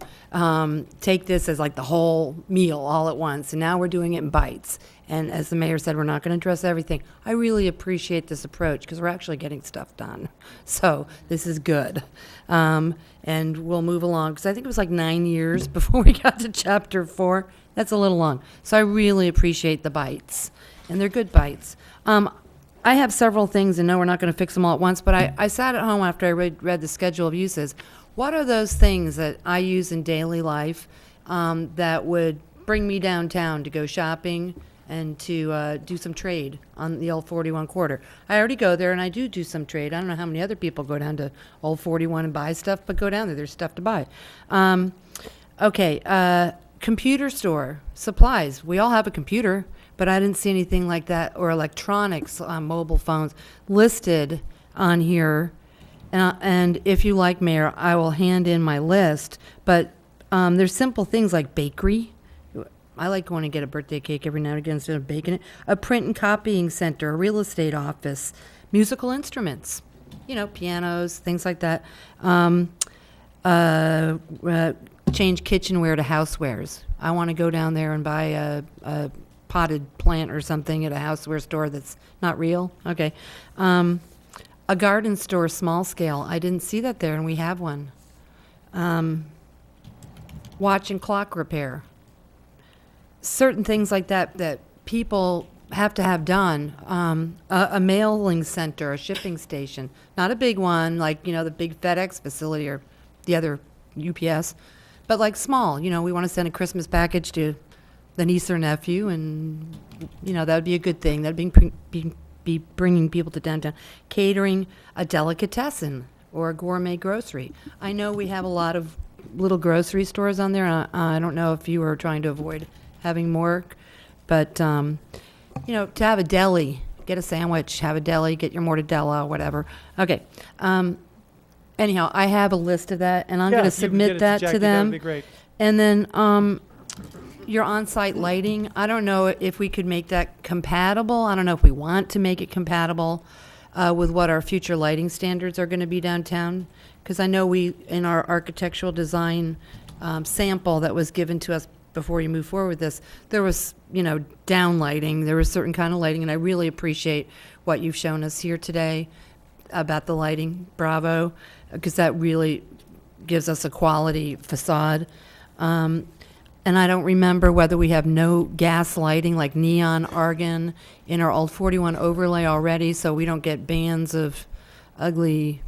take this as like the whole meal all at once, and now we're doing it in bites. And as the mayor said, we're not going to address everything. I really appreciate this approach, because we're actually getting stuff done. So this is good. And we'll move along, because I think it was like 9 years before we got to chapter 4. That's a little long. So I really appreciate the bites, and they're good bites. I have several things, and no, we're not going to fix them all at once, but I sat at home after I read the schedule of uses. what are those things that I use in daily life that would bring me downtown to go shopping and to do some trade on the Old 41 quarter? I already go there and I do some trade. I don't know how many other people go down to Old 41 and buy stuff, but go down there. There's stuff to buy. Computer store, supplies. We all have a computer, but I didn't see anything like that, or electronics, mobile phones listed on here. And if you like, Mayor, I will hand in my list. But there's simple things like bakery. I like going to get a birthday cake every now and again instead of baking it. A print and copying center, a real estate office, musical instruments, pianos, things like that. Change kitchenware to housewares. I want to go down there and buy a potted plant or something at a houseware store that's not real. Okay. A garden store, small scale. I didn't see that there, and we have one. Watch and clock repair. Certain things like that people have to have done. A mailing center, a shipping station. Not a big one like, the big FedEx facility or the other UPS, but like small. We want to send a Christmas package to the niece or nephew, and, that would be a good thing. That would be bringing people to downtown. Catering, a delicatessen, or a gourmet grocery. I know we have a lot of little grocery stores on there. I don't know if you were trying to avoid having more, but, to have a deli, get a sandwich, have a deli, get your mortadella, whatever. Okay. Anyhow, I have a list of that, and I'm going to submit that to them. That would be great. And then your on-site lighting, I don't know if we could make that compatible. I don't know if we want to make it compatible with what our future lighting standards are going to be downtown. Because I know in our architectural design sample that was given to us before you move forward with this, there was, down lighting. There was certain kind of lighting, and I really appreciate what you've shown us here today about the lighting. Bravo, because that really gives us a quality facade. And I don't remember whether we have no gas lighting, like neon argon, in our Old 41 overlay already, so we don't get bands of ugly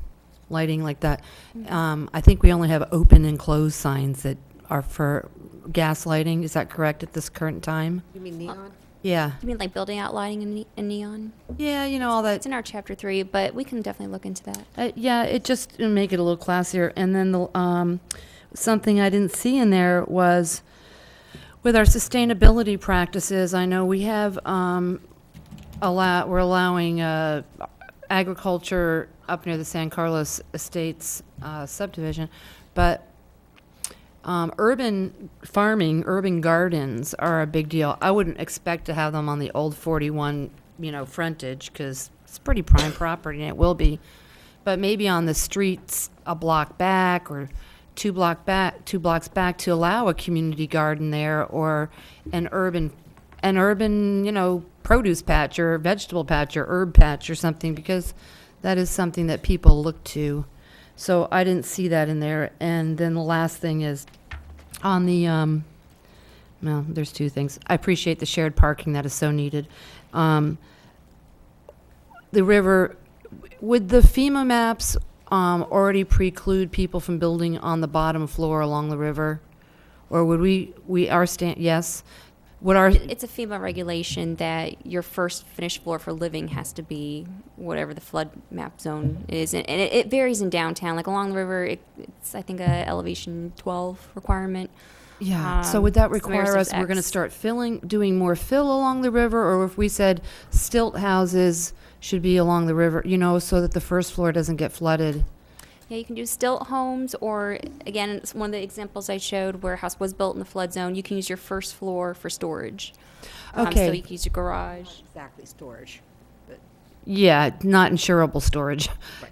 lighting like that. I think we only have open and closed signs that are for gas lighting. Is that correct at this current time? You mean neon? Yeah. You mean like building out lighting in neon? Yeah, all that. It's in our chapter 3, but we can definitely look into that. Yeah, it just make it a little classier. And then the something I didn't see in there was with our sustainability practices. I know we have we're allowing agriculture up near the San Carlos Estates subdivision, but urban farming, urban gardens are a big deal. I wouldn't expect to have them on the Old 41, frontage, because it's pretty prime property, and it will be. But maybe on the streets a block back or two blocks back to allow a community garden there, or an urban produce patch or vegetable patch or herb patch or something, because that is something that people look to. So I didn't see that in there. And then the last thing is on the, there's two things. I appreciate the shared parking that is so needed. The river, would the FEMA maps already preclude people from building on the bottom floor along the river? Or would yes? It's a FEMA regulation that your first finished floor for living has to be whatever the flood map zone is. And it varies in downtown. Like along the river, it's, I think, a elevation 12 requirement. Yeah. So would that require us, we're going to start doing more fill along the river? Or if we said stilt houses should be along the river, so that the first floor doesn't get flooded? Yeah, you can do stilt homes, or again, it's one of the examples I showed where a house was built in the flood zone. You can use your first floor for storage. Okay. So you can use your garage. Not exactly storage. But Yeah, not insurable storage.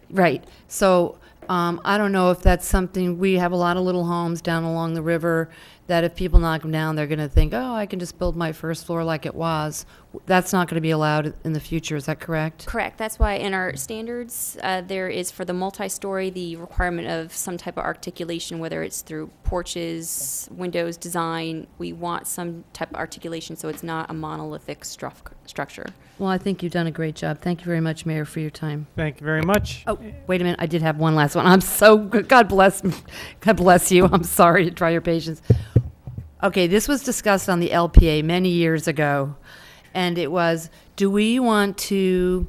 Right. So I don't know if that's something, we have a lot of little homes down along the river that if people knock them down, they're going to think, oh, I can just build my first floor like it was. That's not going to be allowed in the future. Is that correct? Correct. That's why in our standards, there is for the multi-story the requirement of some type of articulation, whether it's through porches, windows, design. We want some type of articulation so it's not a monolithic structure. Well, I think you've done a great job. Thank you very much, Mayor, for your time. Thank you very much. Oh, wait a minute. I did have one last one. I'm so God bless you. I'm sorry to try your patience. Okay, this was discussed on the LPA many years ago, and it was, do we want to,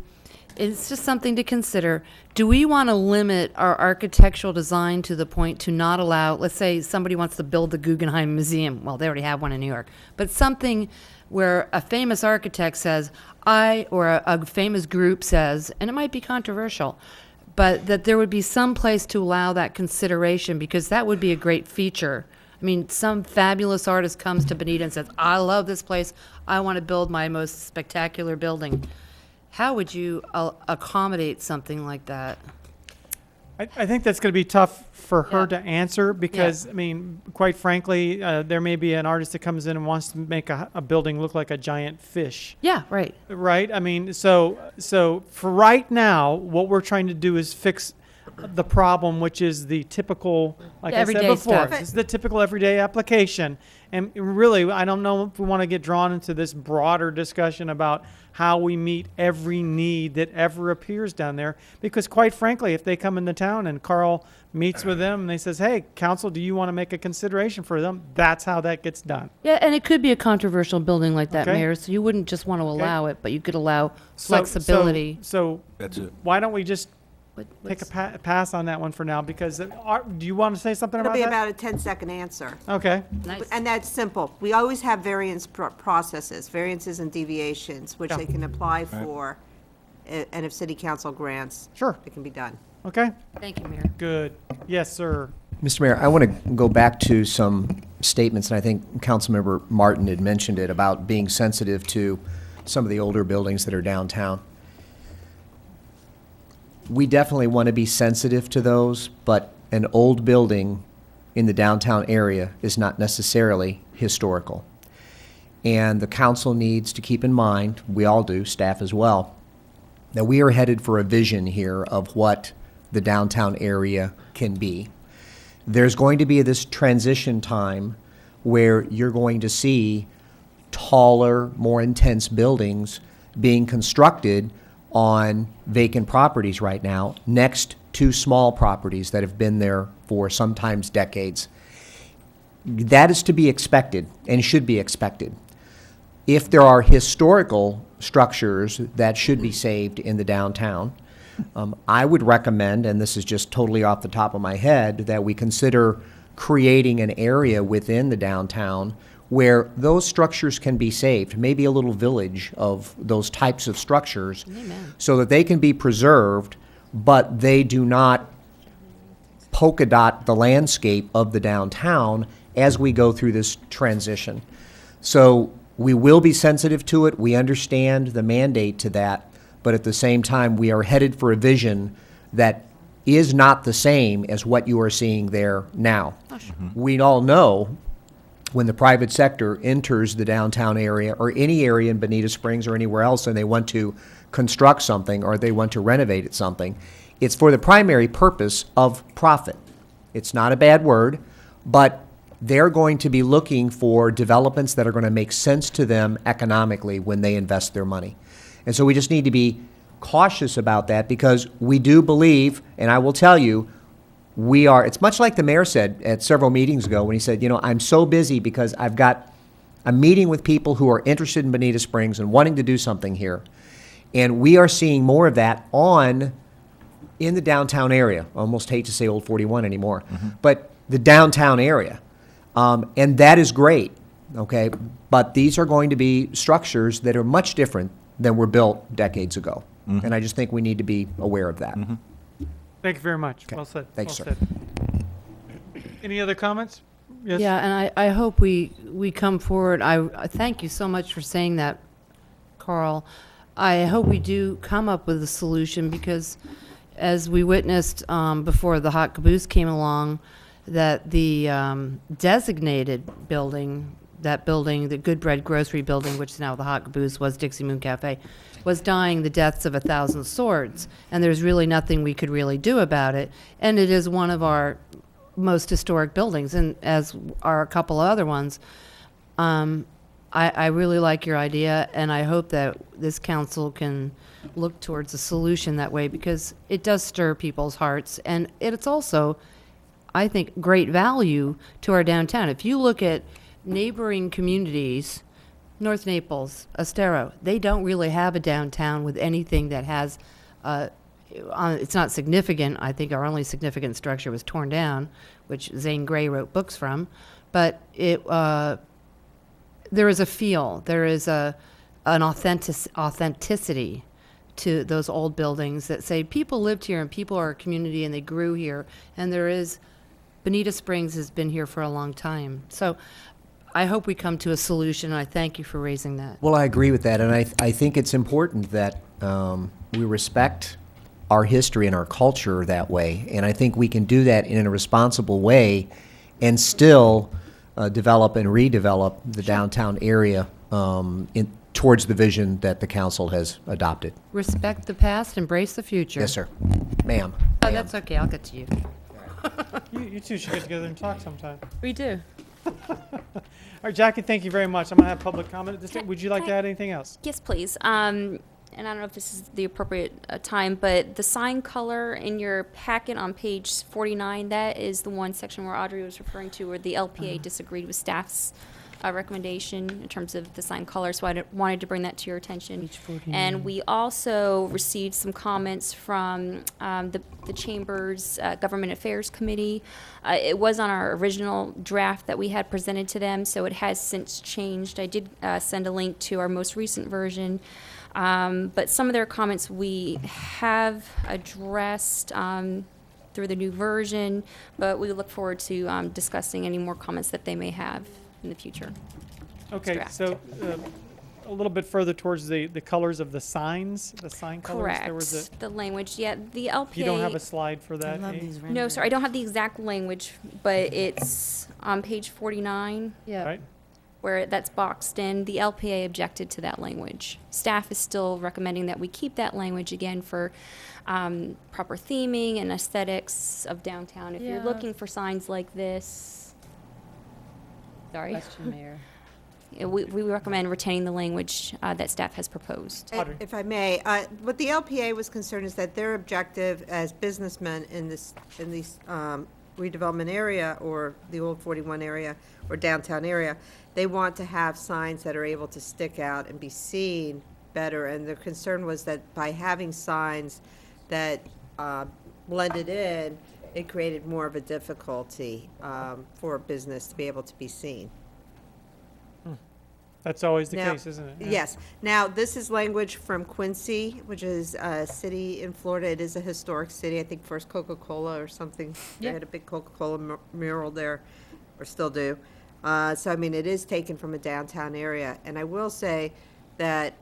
it's just something to consider, do we want to limit our architectural design to the point to not allow, let's say somebody wants to build the Guggenheim Museum, well, they already have one in New York, but something where a famous architect says, or a famous group says, and it might be controversial, but that there would be some place to allow that consideration, because that would be a great feature. I mean, some fabulous artist comes to Bonita and says, I love this place. I want to build my most spectacular building. How would you accommodate something like that? I think that's going to be tough for her to answer because, I mean, quite frankly, there may be an artist that comes in and wants to make a building look like a giant fish. Yeah, right. Right? I mean, so for right now, what we're trying to do is fix the problem, which is the typical, like I said before, it's the typical everyday application. And really, I don't know if we want to get drawn into this broader discussion about how we meet every need that ever appears down there. Because quite frankly, if they come into town and Carl meets with them and they says, hey, council, do you want to make a consideration for them? That's how that gets done. Yeah, and it could be a controversial building like that, Mayor, so you wouldn't just want to allow it, but you could allow flexibility. So That's it. why don't we just take a pass on that one for now? Because do you want to say something It'll about be that? about a 10-second answer. Okay. Nice. And that's simple. We always have processes, variances and deviations, which they can apply for, and if city council grants, it can be done. Okay. Thank you, Mayor. Good. Yes, sir. Mr. Mayor, I want to go back to some statements, and I think Councilmember Martin had mentioned it, about being sensitive to some of the older buildings that are downtown. We definitely want to be sensitive to those, but an old building in the downtown area is not necessarily historical. And the council needs to keep in mind, we all do, staff as well, that we are headed for a vision here of what the downtown area can be. There's going to be this transition time where you're going to see taller, more intense buildings being constructed on vacant properties right now, next to small properties that have been there for sometimes decades. That is to be expected and should be expected. If there are historical structures that should be saved in the downtown, I would recommend, and this is just totally off the top of my head, that we consider creating an area within the downtown where those structures can be saved, maybe a little village of those types of structures, so that they can be preserved, but they do not polka dot the landscape of the downtown as we go through this transition. So we will be sensitive to it. We understand the mandate to that, but at the same time, we are headed for a vision that is not the same as what you are seeing there now. We all know when the private sector enters the downtown area or any area in Bonita Springs or anywhere else and they want to construct something or they want to renovate something, it's for the primary purpose of profit. It's not a bad word, but they're going to be looking for developments that are going to make sense to them economically when they invest their money. And so we just need to be cautious about that because we do believe, and I will tell you, it's much like the mayor said at several meetings ago when he said, I'm so busy because I've got a meeting with people who are interested in Bonita Springs and wanting to do something here. And we are seeing more of that in the downtown area. Almost hate to say Old 41 anymore, but the downtown area. And that is great, okay? But these are going to be structures that are much different than were built decades ago. And I just think we need to be aware of that. Thank you very much. Okay. Well said. Thanks, well sir. said. Any other comments? Yes. Yeah, and I hope we come forward. I thank you so much for saying that, Carl. I hope we do come up with a solution because as we witnessed before the hot caboose came along, that the designated building, that building, the Good Bread Grocery Building, which is now the Hot Caboose, was Dixie Moon Cafe, was dying the deaths of 1,000 swords, and there's really nothing we could really do about it. And it is one of our most historic buildings, and as are a couple of other ones. I really like your idea, and I hope that this council can look towards a solution that way, because it does stir people's hearts, and it's also, I think, great value to our downtown. If you look at neighboring communities, North Naples, Estero, they don't really have a downtown with anything that has, it's not significant. I think our only significant structure was torn down, which Zane Grey wrote books from, but there is a feel, there is an authenticity to those old buildings that say people lived here and people are a community and they grew here, and Bonita Springs has been here for a long time. So I hope we come to a solution. I thank you for raising that. Well, I agree with that, and I think it's important that we respect our history and our culture that way, and I think we can do that in a responsible way and still develop and redevelop the downtown area towards the vision that the council has adopted. Respect the past, embrace the future. Yes, sir. Ma'am. Oh, that's okay. I'll get to you. You two should get together and talk sometime. We do. All right, Jackie, thank you very much. I'm going to have public comment at this time. Would you like to add anything else? Yes, please. And I don't know if this is the appropriate time, but the sign color in your packet on page 49, that is the one section where Audrey was referring to where the LPA disagreed with staff's recommendation in terms of the sign color, so I wanted to bring that to your attention. And we also received some comments from the Chamber's Government Affairs Committee. It was on our original draft that we had presented to them, so it has since changed. I did send a link to our most recent version. But some of their comments we have addressed through the new version, but we look forward to discussing any more comments that they may have in the future. Okay, so a little bit further towards the colors of the signs, the sign colors. Correct. There was the language, yeah. The LPA. You don't have a slide for that? No, sir, I don't have the exact language, but it's on page 49. Yeah. Right. Where that's boxed in. The LPA objected to that language. Staff is still recommending that we keep that language again for proper theming and aesthetics of downtown. If you're looking for signs like this, sorry. Question, Mayor. We recommend retaining the language that staff has proposed. If I may, what the LPA was concerned is that their objective as businessmen in this redevelopment area or the old 41 area or downtown area, they want to have signs that are able to stick out and be seen better. And their concern was that by having signs that blended in, it created more of a difficulty for a business to be able to be seen. That's always the Now- case, isn't it? Yeah. Yes. Now, this is language from Quincy, which is a city in Florida. It is a historic city. I think first Coca-Cola or something. They Yeah. had a big Coca-Cola mural there, or still do. So, I mean, it is taken from a downtown area. And I will say that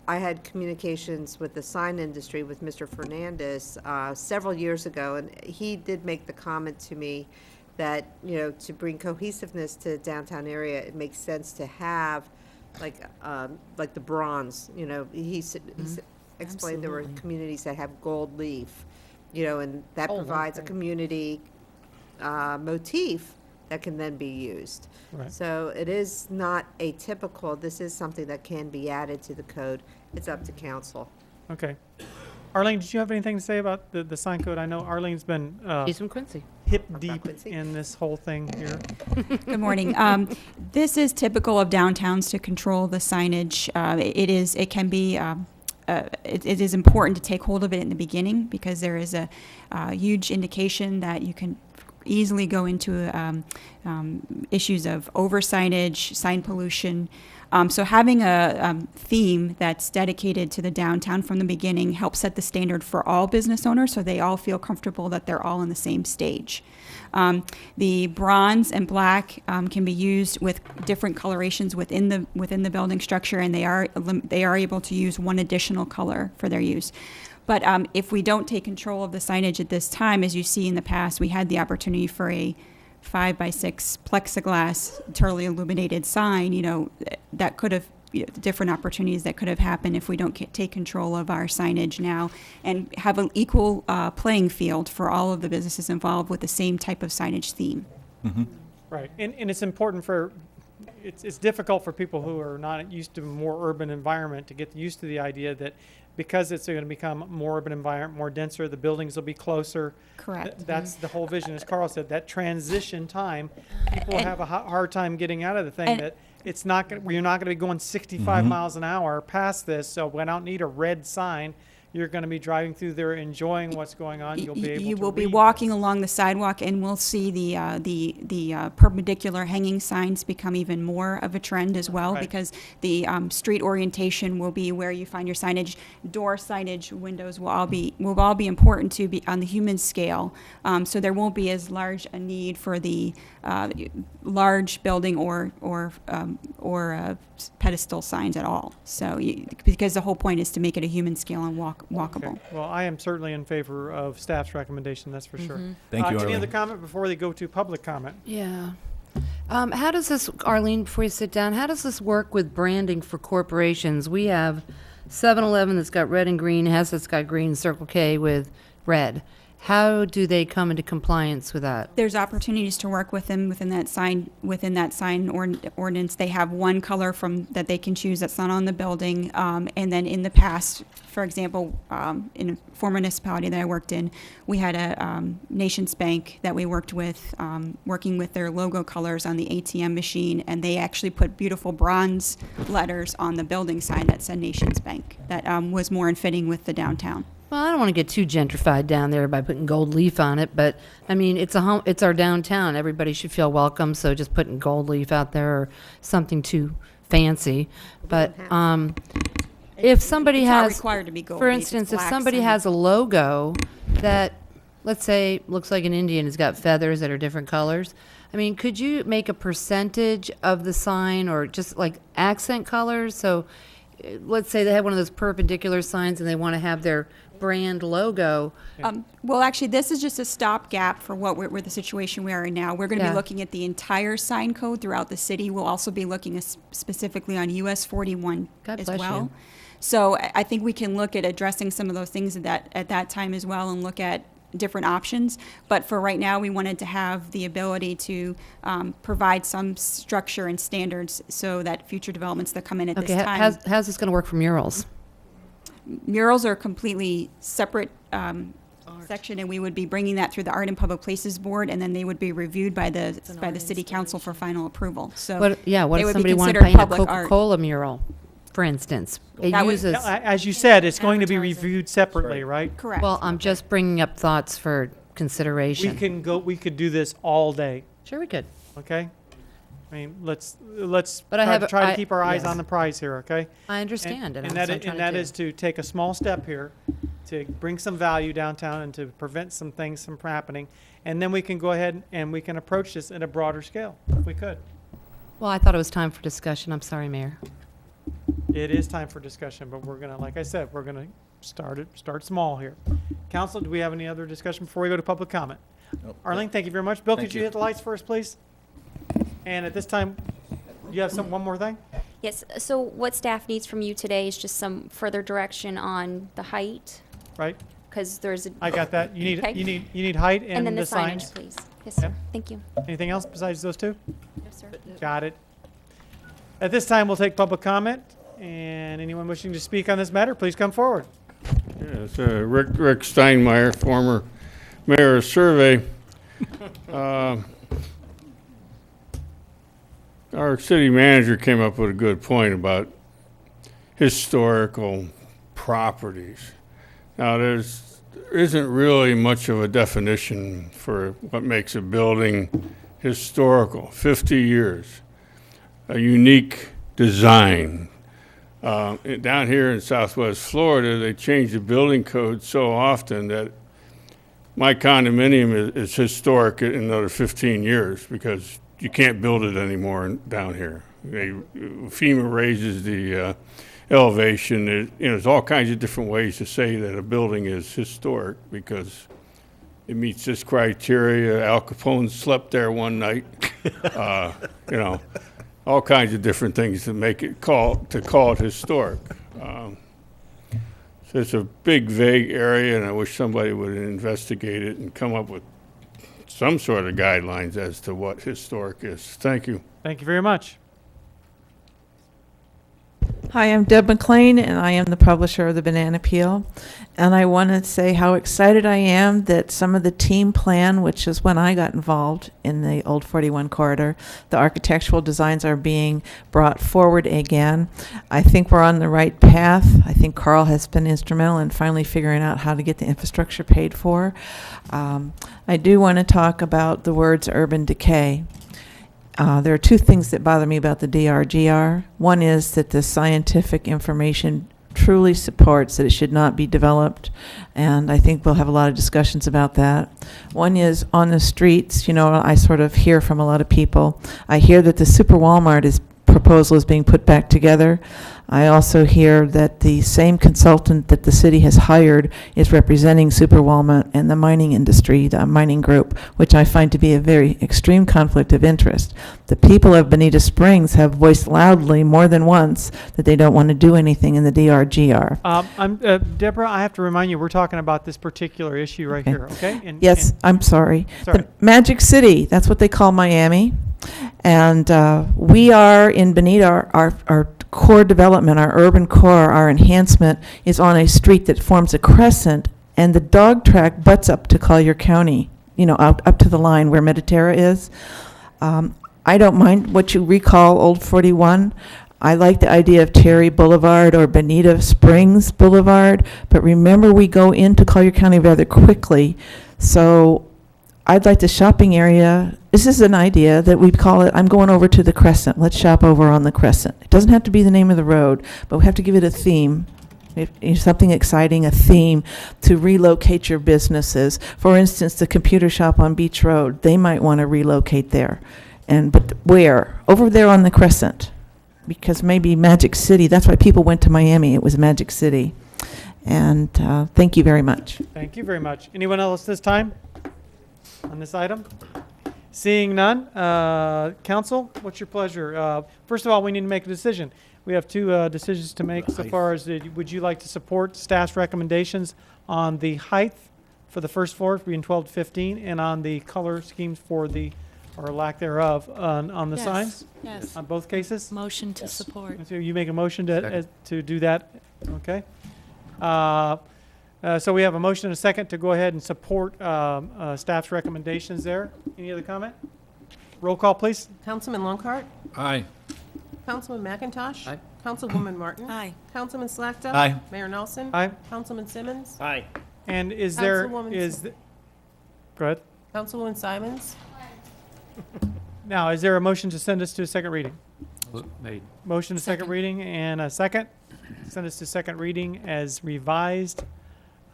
I had communications with the sign industry with Mr. Fernandez several years ago, and he did make the comment to me that, you know, to bring cohesiveness to the downtown area, it makes sense to have like the bronze, you know, he explained there were Absolutely. communities that have gold leaf, you know, and that provides a community motif that can then be used. Right. So it is not atypical. This is something that can be added to the code. It's up to council. Okay. Arlene, did you have anything to say about the sign code? I know Arlene's been She's from Quincy. hip deep in this whole thing here. Good morning. This is typical of downtowns to control the signage. It can be. It is important to take hold of it in the beginning because there is a huge indication that you can easily go into issues of over signage, sign pollution. So having a theme that's dedicated to the downtown from the beginning helps set the standard for all business owners so they all feel comfortable that they're all on the same stage. The bronze and black can be used with different colorations within the building structure, and they are able to use one additional color for their use. But if we don't take control of the signage at this time, as you see in the past, we had the opportunity for 5x6 plexiglass totally illuminated sign, that could have, different opportunities that could have happened if we don't take control of our signage now and have an equal playing field for all of the businesses involved with the same type of signage theme. Right, and it's important it's difficult for people who are not used to a more urban environment to get used to the idea that because it's going to become more urban environment, more denser, the buildings will be closer. Correct. That's the whole vision, as Carl said, that transition time, people will have a hard time getting out of the thing that it's not going, you're not going to be going 65 miles an hour past this, so we don't need a red sign. You're going to be driving through there, enjoying what's going on. You'll be able You to will be read. walking along the sidewalk, and we'll see the perpendicular hanging signs become even more of a trend as well, Right. because the street orientation will be where you find your signage. Door signage, windows will all be important to be on the human scale. So there won't be as large a need for the large building or pedestal signs at all. So because the whole point is to make it a human scale and walkable. Okay. Well, I am certainly in favor of staff's recommendation, that's for sure. Thank you, Any Arlene. other comment before they go to public comment? Yeah. How does this, Arlene, before you sit down, how does this work with branding for corporations? We have 7-Eleven that's got red and green, Hess that's got green, Circle K with red. How do they come into compliance with that? There's opportunities to work with them within that sign ordinance. They have one color that they can choose that's not on the building. And then in the past, for example, in a former municipality that I worked in, we had a Nations Bank that we worked with, working with their logo colors on the ATM machine, and they actually put beautiful bronze letters on the building sign that said Nations Bank. That was more in fitting with the downtown. Well, I don't want to get too gentrified down there by putting gold leaf on it, but I mean, it's our downtown. Everybody should feel welcome, so just putting gold leaf out there or something too fancy. But if somebody It's not has, required to be gold for leaf, it's instance, if black somebody sign. has a logo that, let's say, looks like an Indian, has got feathers that are different colors, I mean, could you make a percentage of the sign or just like accent colors? So let's say they have one of those perpendicular signs and they want to have their brand logo. Well, actually, this is just a stopgap for with the situation we are in now. We're going to Yeah. be looking at the entire sign code throughout the city. We'll also be looking specifically on US 41 God as bless well. you. So I think we can look at addressing some of those things at that time as well and look at different options. But for right now, we wanted to have the ability to provide some structure and standards so that future developments that come in at Okay, this time. how's this going to work for murals? Murals are a completely separate section, and we would be bringing that through the Art and Public Places Board, and then they would be reviewed by the City Council for final approval. So What they if would be somebody wanted to considered paint a public art. Coca-Cola mural, for instance? It That would- uses, As you said, it's going to be reviewed separately, right? Correct. well, I'm just bringing up thoughts for We consideration. we could do this all day, Sure we could. okay? I mean, let's But I have a- try to I- keep our eyes yes. on the prize here, okay? I understand, and And that's that what I'm trying to that do. is to take a small step here, to bring some value downtown and to prevent some things from happening. And then we can go ahead and we can approach this at a broader scale, if we could. Well, I thought it was time for discussion. I'm sorry, Mayor. It is time for discussion, but we're gonna, like I said, we're gonna start small here. Council, do we have any other discussion before we go to public comment? Arlene, thank you very much. Bill, Thank could you you. hit the lights first, please? And at this time, you have one more thing? Yes, so what staff needs from you today is just some further direction on the height, Right? because there's a. I got that. You Okay. need height And then and the the signs. signage, please. Yes, sir. Yep. Thank you. Anything else besides those two? No, sir. Got it. At this time, we'll take public comment, and anyone wishing to speak on this matter, please come forward. Yes, Rick Steinmeier, former mayor of Survey. Our city manager came up with a good point about historical properties. Now, there isn't really much of a definition for what makes a building historical. 50 years, a unique design. Down here in Southwest Florida, they change the building code so often that my condominium is historic in another 15 years because you can't build it anymore down here. FEMA raises the elevation. There's all kinds of different ways to say that a building is historic because it meets this criteria. Al Capone slept there one night. You know, all kinds of different things to make it call it historic. So it's a big, vague area, and I wish somebody would investigate it and come up with some sort of guidelines as to what historic is. Thank you. Thank you very much. Hi, I'm Deb McLean, and I am the publisher of the Banana Peel. And I want to say how excited I am that some of the team plan, which is when I got involved in the Old 41 corridor, the architectural designs are being brought forward again. I think we're on the right path. I think Carl has been instrumental in finally figuring out how to get the infrastructure paid for. I do want to talk about the words urban decay. There are two things that bother me about the DRGR. One is that the scientific information truly supports that it should not be developed, and I think we'll have a lot of discussions about that. One is on the streets, you know, I sort of hear from a lot of people. I hear that the Super Walmart proposal is being put back together. I also hear that the same consultant that the city has hired is representing Super Walmart and the mining industry, the mining group, which I find to be a very extreme conflict of interest. The people of Bonita Springs have voiced loudly more than once that they don't want to do anything in the DRGR. Deborah, I have to remind you, we're talking about this particular issue right here, okay? Yes, I'm sorry. Sorry. The Magic City, that's what they call Miami. And we are in Bonita, our core development, our urban core, our enhancement is on a street that forms a crescent, and the dog track butts up to Collier County, you know, up to the line where Mediterra is. I don't mind what you recall Old 41. I like the idea of Terry Boulevard or Bonita Springs Boulevard, but remember we go into Collier County rather quickly, so I'd like the shopping area, this is an idea that we call it, I'm going over to the Crescent. Let's shop over on the Crescent. It doesn't have to be the name of the road, but we have to give it a theme. Something exciting, a theme to relocate your businesses. For instance, the computer shop on Beach Road, they might want to relocate there. But where? Over there on the Crescent. Because maybe Magic City, that's why people went to Miami, it was Magic City. And thank you very much. Thank you very much. Anyone else this time on this item? Seeing none, council, what's your pleasure? First of all, we need to make a decision. We have two decisions to make so far as would you like to support staff's recommendations on the height for the first floor being 12 to 15 and on the color schemes for the, or lack thereof, on the Yes. signs? Yes. On both cases? Motion to support. So you make a motion to do that, okay? So we have a motion and a second to go ahead and support staff's recommendations there. Any other comment? Roll call, please. Councilman Longcart? Aye. Councilman McIntosh? Aye. Councilwoman Martin? Aye. Councilman Slakta? Aye. Mayor Nelson? Aye. Councilman Simmons? Aye. And is go ahead. Councilwoman Simons? Now, is there a motion to send us to a second reading? Made. Motion to second reading and a second. Send us to second reading as revised.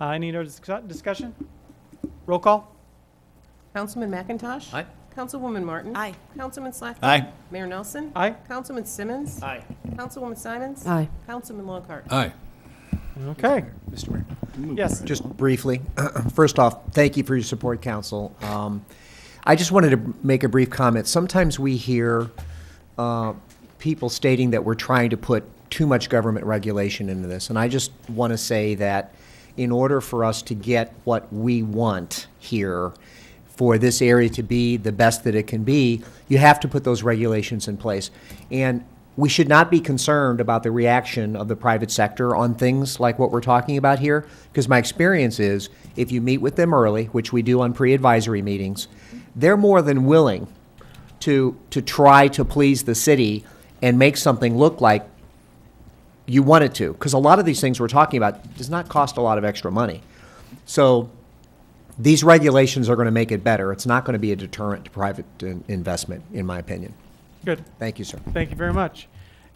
Any other discussion? Roll call. Councilman McIntosh? Aye. Councilwoman Martin? Aye. Councilman Slakta? Aye. Mayor Nelson? Aye. Councilman Simmons? Aye. Councilwoman Simons? Aye. Councilman Longcart? Aye. Okay. Mr. Mayor. Yes. Just briefly, first off, thank you for your support, council. I just wanted to make a brief comment. Sometimes we hear people stating that we're trying to put too much government regulation into this, and I just want to say that in order for us to get what we want here, for this area to be the best that it can be, you have to put those regulations in place. And we should not be concerned about the reaction of the private sector on things like what we're talking about here, because my experience is if you meet with them early, which we do on pre-advisory meetings, they're more than willing to try to please the city and make something look like you want it to. Because a lot of these things we're talking about does not cost a lot of extra money. So these regulations are going to make it better. It's not going to be a deterrent to private investment, in my opinion. Good. Thank you, sir. Thank you very much.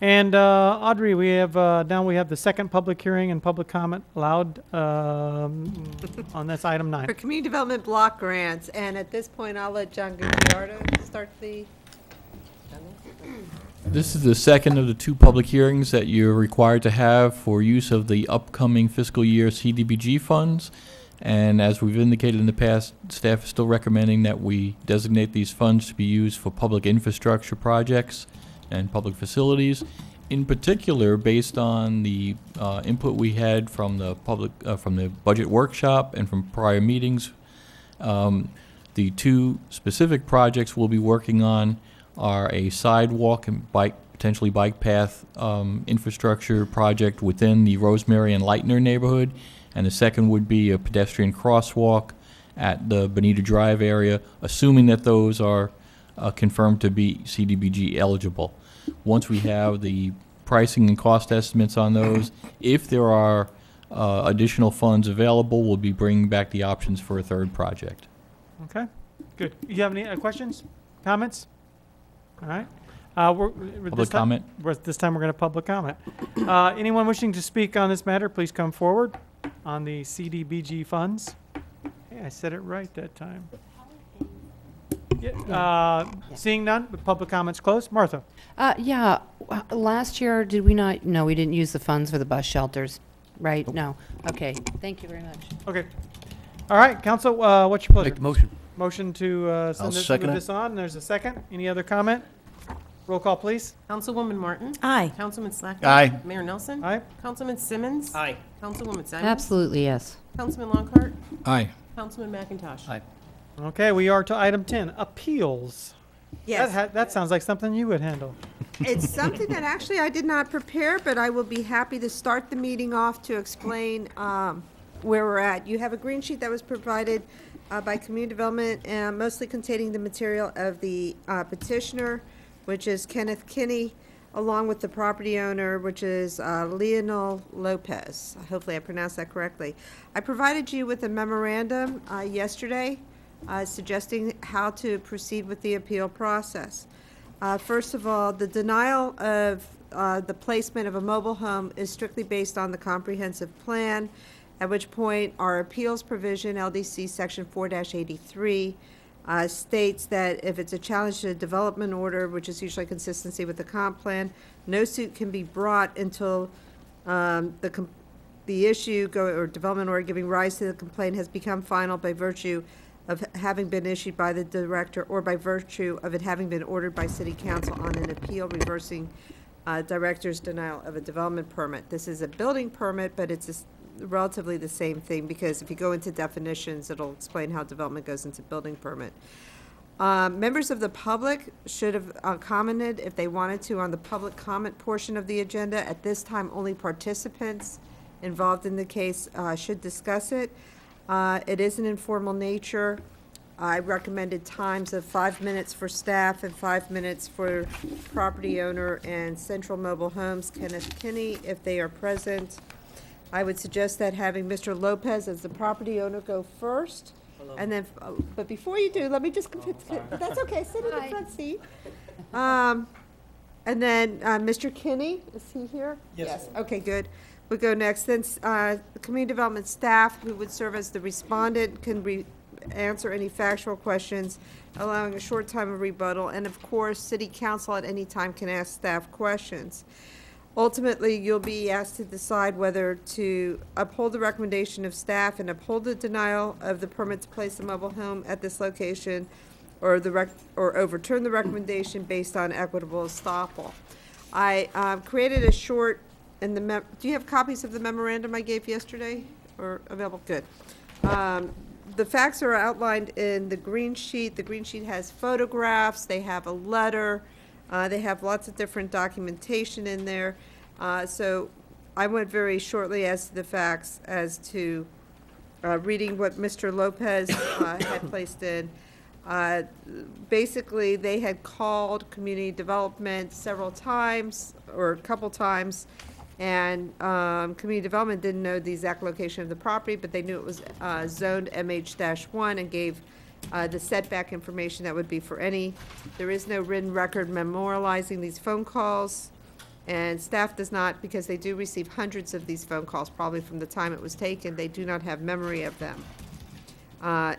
And Audrey, we have now we have the second public hearing and public comment allowed on this item 9. For community development block grants, and at this point, I'll let John Gugliardo start the. This is the second of the 2 public hearings that you're required to have for use of the upcoming fiscal year CDBG funds. And as we've indicated in the past, staff is still recommending that we designate these funds to be used for public infrastructure projects and public facilities. In particular, based on the input we had from the from the budget workshop and from prior meetings, the two specific projects we'll be working on are a sidewalk and potentially bike path infrastructure project within the Rosemary and Lightner neighborhood, and the second would be a pedestrian crosswalk at the Bonita Drive area, assuming that those are confirmed to be CDBG eligible. Once we have the pricing and cost estimates on those, if there are additional funds available, we'll be bringing back the options for a third project. Okay, good. You have any questions, comments? All right. Public comment? This time we're going to public comment. Anyone wishing to speak on this matter, please come forward on the CDBG funds. Hey, I said it right that time. Seeing none, the public comments closed. Martha. Yeah, last year, did we not, no, we didn't use the funds for the bus shelters, right? No. Okay, thank you very much. Okay. All right, council, what's your pleasure? Make the motion. Motion to send this, second move it. this on. There's a second. Any other comment? Roll call, please. Councilwoman Martin? Aye. Councilman Slackton? Aye. Mayor Nelson? Aye. Councilman Simmons? Aye. Councilwoman Simons? Absolutely, yes. Councilman Lockhart? Aye. Councilman McIntosh? Aye. Okay, we are to item 10, appeals. Yes. That sounds like something you would handle. It's something that actually I did not prepare, but I will be happy to start the meeting off to explain where we're at. You have a green sheet that was provided by Community Development, mostly containing the material of the petitioner, which is Kenneth Kinney, along with the property owner, which is Leonel Lopez. Hopefully I pronounced that correctly. I provided you with a memorandum yesterday suggesting how to proceed with the appeal process. First of all, the denial of the placement of a mobile home is strictly based on the comprehensive plan, at which point our appeals provision, LDC Section 4-83, states that if it's a challenge to a development order, which is usually consistency with the comp plan, no suit can be brought until the issue or development order giving rise to the complaint has become final by virtue of having been issued by the director or by virtue of it having been ordered by city council on an appeal reversing director's denial of a development permit. This is a building permit, but it's relatively the same thing, because if you go into definitions, it'll explain how development goes into building permit. Members of the public should have commented if they wanted to on the public comment portion of the agenda. At this time, only participants involved in the case should discuss it. It is an informal nature. I recommended times of 5 minutes for staff and 5 minutes for property owner and Central Mobile Homes, Kenneth Kinney, if they are present. I would suggest that having Mr. Lopez as the property owner go first. And then, but before you do, let me just, that's okay, sit in the front seat. And then Mr. Kinney, is he here? Yes. Okay, good. We'll go next. Then the community development staff, who would serve as the respondent, can answer any factual questions, allowing a short time of rebuttal. And of course, city council at any time can ask staff questions. Ultimately, you'll be asked to decide whether to uphold the recommendation of staff and uphold the denial of the permit to place a mobile home at this location, or overturn the recommendation based on equitable estoppel. I created a short, do you have copies of the memorandum I gave yesterday, or available? Good. The facts are outlined in the green sheet. The green sheet has photographs. They have a letter. They have lots of different documentation in there. So I went very shortly as to the facts, as to reading what Mr. Lopez had placed in. Basically, they had called community development several times, or a couple times, and community development didn't know the exact location of the property, but they knew it was zoned MH-1 and gave the setback information that would be for any. There is no written record memorializing these phone calls, and staff does not, because they do receive hundreds of these phone calls, probably from the time it was taken, they do not have memory of them.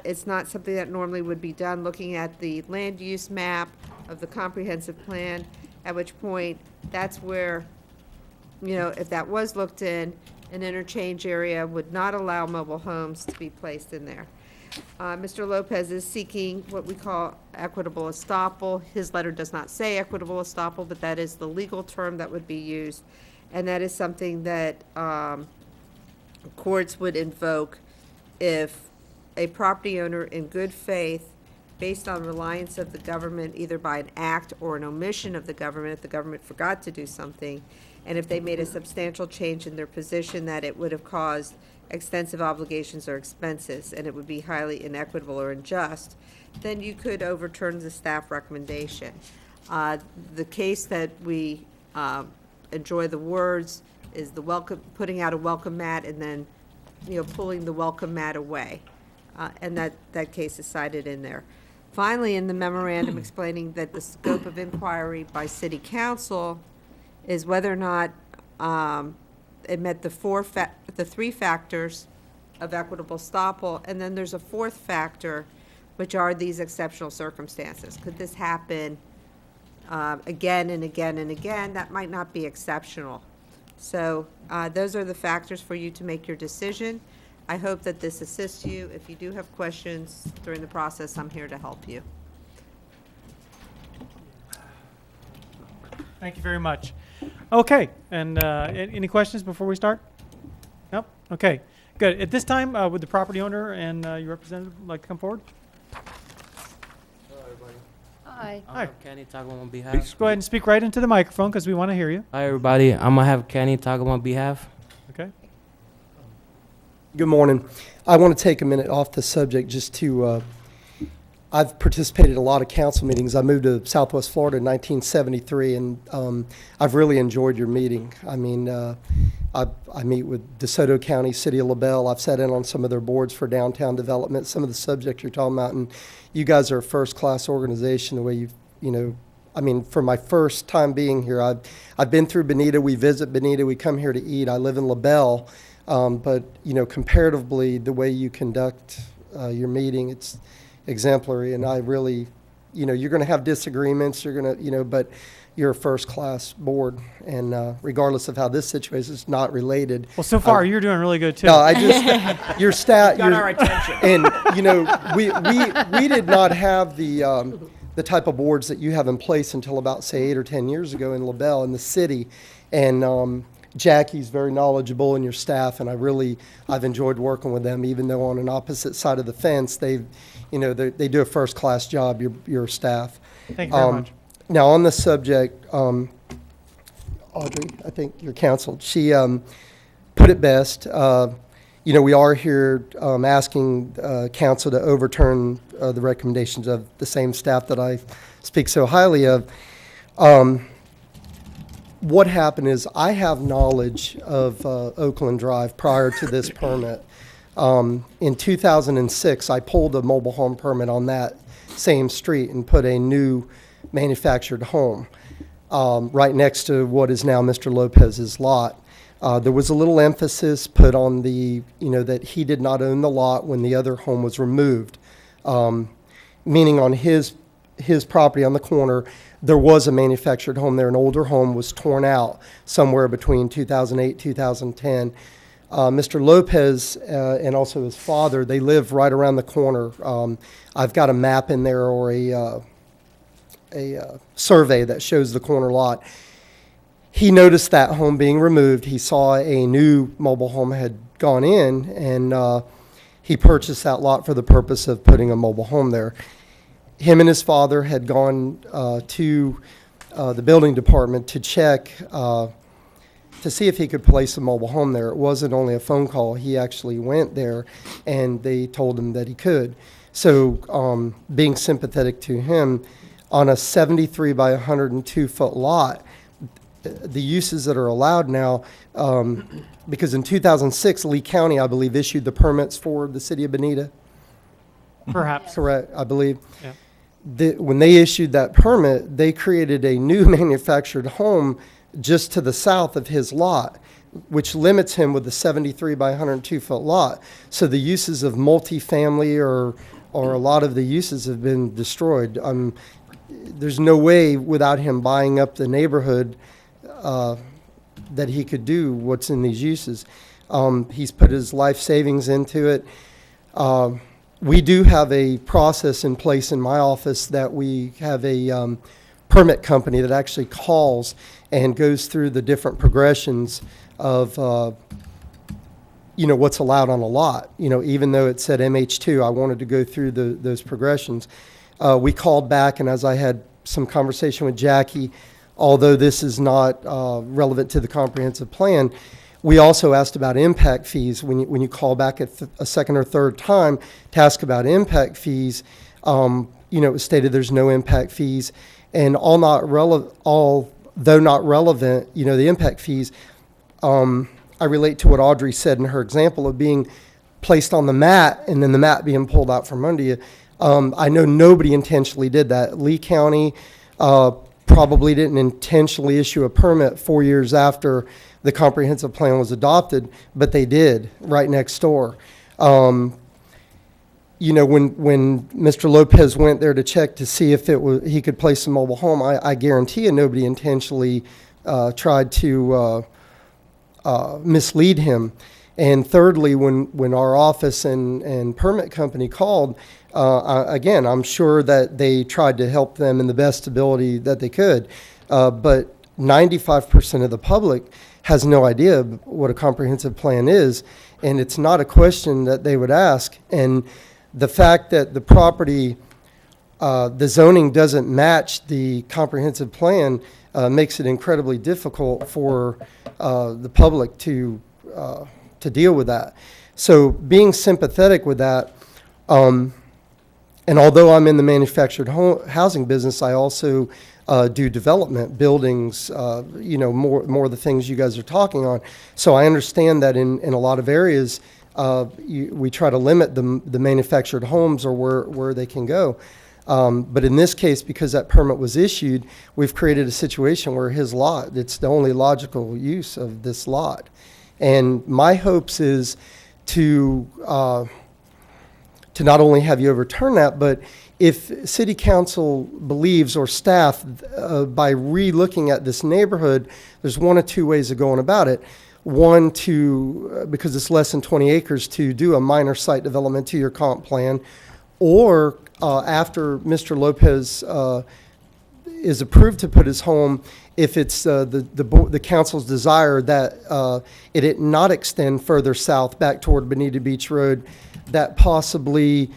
It's not something that normally would be done, looking at the land use map of the comprehensive plan, at which point that's where, if that was looked in, an interchange area would not allow mobile homes to be placed in there. Mr. Lopez is seeking what we call equitable estoppel. His letter does not say equitable estoppel, but that is the legal term that would be used. And that is something that courts would invoke if a property owner in good faith, based on reliance of the government, either by an act or an omission of the government, if the government forgot to do something, and if they made a substantial change in their position, that it would have caused extensive obligations or expenses, and it would be highly inequitable or unjust, then you could overturn the staff recommendation. The case that we enjoy the words is the putting out a welcome mat and then, pulling the welcome mat away. And that case is cited in there. Finally, in the memorandum explaining that the scope of inquiry by City Council is whether or not it met the three factors of equitable estoppel, and then there's a fourth factor, which are these exceptional circumstances. Could this happen again and again and again? That might not be exceptional. So those are the factors for you to make your decision. I hope that this assists you. If you do have questions during the process, I'm here to help you. Thank you very much. Okay, and any questions before we start? Nope? Okay, good. At this time, would the property owner and your representative like to come forward? Hi. Hi. Kenny talking on behalf. Please go ahead and speak right into the microphone because we want to hear you. Hi, everybody. I'm going to have Kenny talk on behalf. Okay. Good morning. I want to take a minute off the subject just to, I've participated in a lot of council meetings. I moved to Southwest Florida in 1973, and I've really enjoyed your meeting. I mean, I meet with DeSoto County, City of LaBelle. I've sat in on some of their boards for downtown development, some of the subjects you're talking about, and you guys are a first-class organization the way I mean, for my first time being here, I've been through Bonita. We visit Bonita. We come here to eat. I live in LaBelle. But, comparatively, the way you conduct your meeting, it's exemplary. And I really, you're going to have disagreements. You're going to, but you're a first-class board. And regardless of how this situation is not related. Well, so far, you're doing really good, too. No, I just, your stat. Got our attention. And, we did not have the type of boards that you have in place until about, say, 8 or 10 years ago in LaBelle, in the city. And, Jackie's very knowledgeable and your staff, and I've enjoyed working with them, even though on an opposite side of the fence, they do a first-class job, your staff. Thank you very much. Now, on the subject, Audrey, I think your counsel, she put it best. We are here asking council to overturn the recommendations of the same staff that I speak so highly of. What happened is I have knowledge of Oakland Drive prior to this permit. In 2006, I pulled a mobile home permit on that same street and put a new manufactured home right next to what is now Mr. Lopez's lot. There was a little emphasis put on that he did not own the lot when the other home was removed, meaning on his property on the corner, there was a manufactured home there. An older home was torn out somewhere between 2008 2010. Mr. Lopez and also his father, they live right around the corner. I've got a map in there or a survey that shows the corner lot. He noticed that home being removed. He saw a new mobile home had gone in, and he purchased that lot for the purpose of putting a mobile home there. Him and his father had gone to the building department to check to see if he could place a mobile home there. It wasn't only a phone call. He actually went there, and they told him that he could. So being sympathetic to him, on a 73 by 102 foot lot, the uses that are allowed now, because in 2006, Lee County, I believe, issued the permits for the city of Bonita. Perhaps. Correct, I believe. Yeah. When they issued that permit, they created a new manufactured home just to the south of his lot, which limits him with the 73 by 102 foot lot. So the uses of multifamily or a lot of the uses have been destroyed. There's no way without him buying up the neighborhood that he could do what's in these uses. He's put his life savings into it. We do have a process in place in my office that we have a permit company that actually calls and goes through the different progressions of what's allowed on a lot. Even though it said MH2, I wanted to go through those progressions. We called back, and as I had some conversation with Jackie, although this is not relevant to the comprehensive plan, we also asked about impact fees. When you call back a second or third time to ask about impact fees, it was stated there's no impact fees, and though not relevant, the impact fees. I relate to what Audrey said in her example of being placed on the mat and then the mat being pulled out from under you. I know nobody intentionally did that. Lee County probably didn't intentionally issue a permit 4 years after the comprehensive plan was adopted, but they did right next door. When Mr. Lopez went there to check to see if he could place a mobile home, I guarantee you nobody intentionally tried to mislead him. And thirdly, when our office and permit company called, again, I'm sure that they tried to help them in the best ability that they could. But 95% of the public has no idea what a comprehensive plan is, and it's not a question that they would ask. And the fact that the property, the zoning doesn't match the comprehensive plan makes it incredibly difficult for the public to deal with that. So being sympathetic with that, and although I'm in the manufactured housing business, I also do development, buildings, more of the things you guys are talking on. So I understand that in a lot of areas, we try to limit the manufactured homes or where they can go. But in this case, because that permit was issued, we've created a situation where his lot, it's the only logical use of this lot. And my hopes is to not only have you overturn that, but if city council believes, or staff, by re-looking at this neighborhood, there's one of two ways of going about it. One, because it's less than 20 acres, to do a minor site development to your comp plan, or after Mr. Lopez is approved to put his home, if it's the council's desire that it not extend further south back toward Bonita Beach Road, that possibly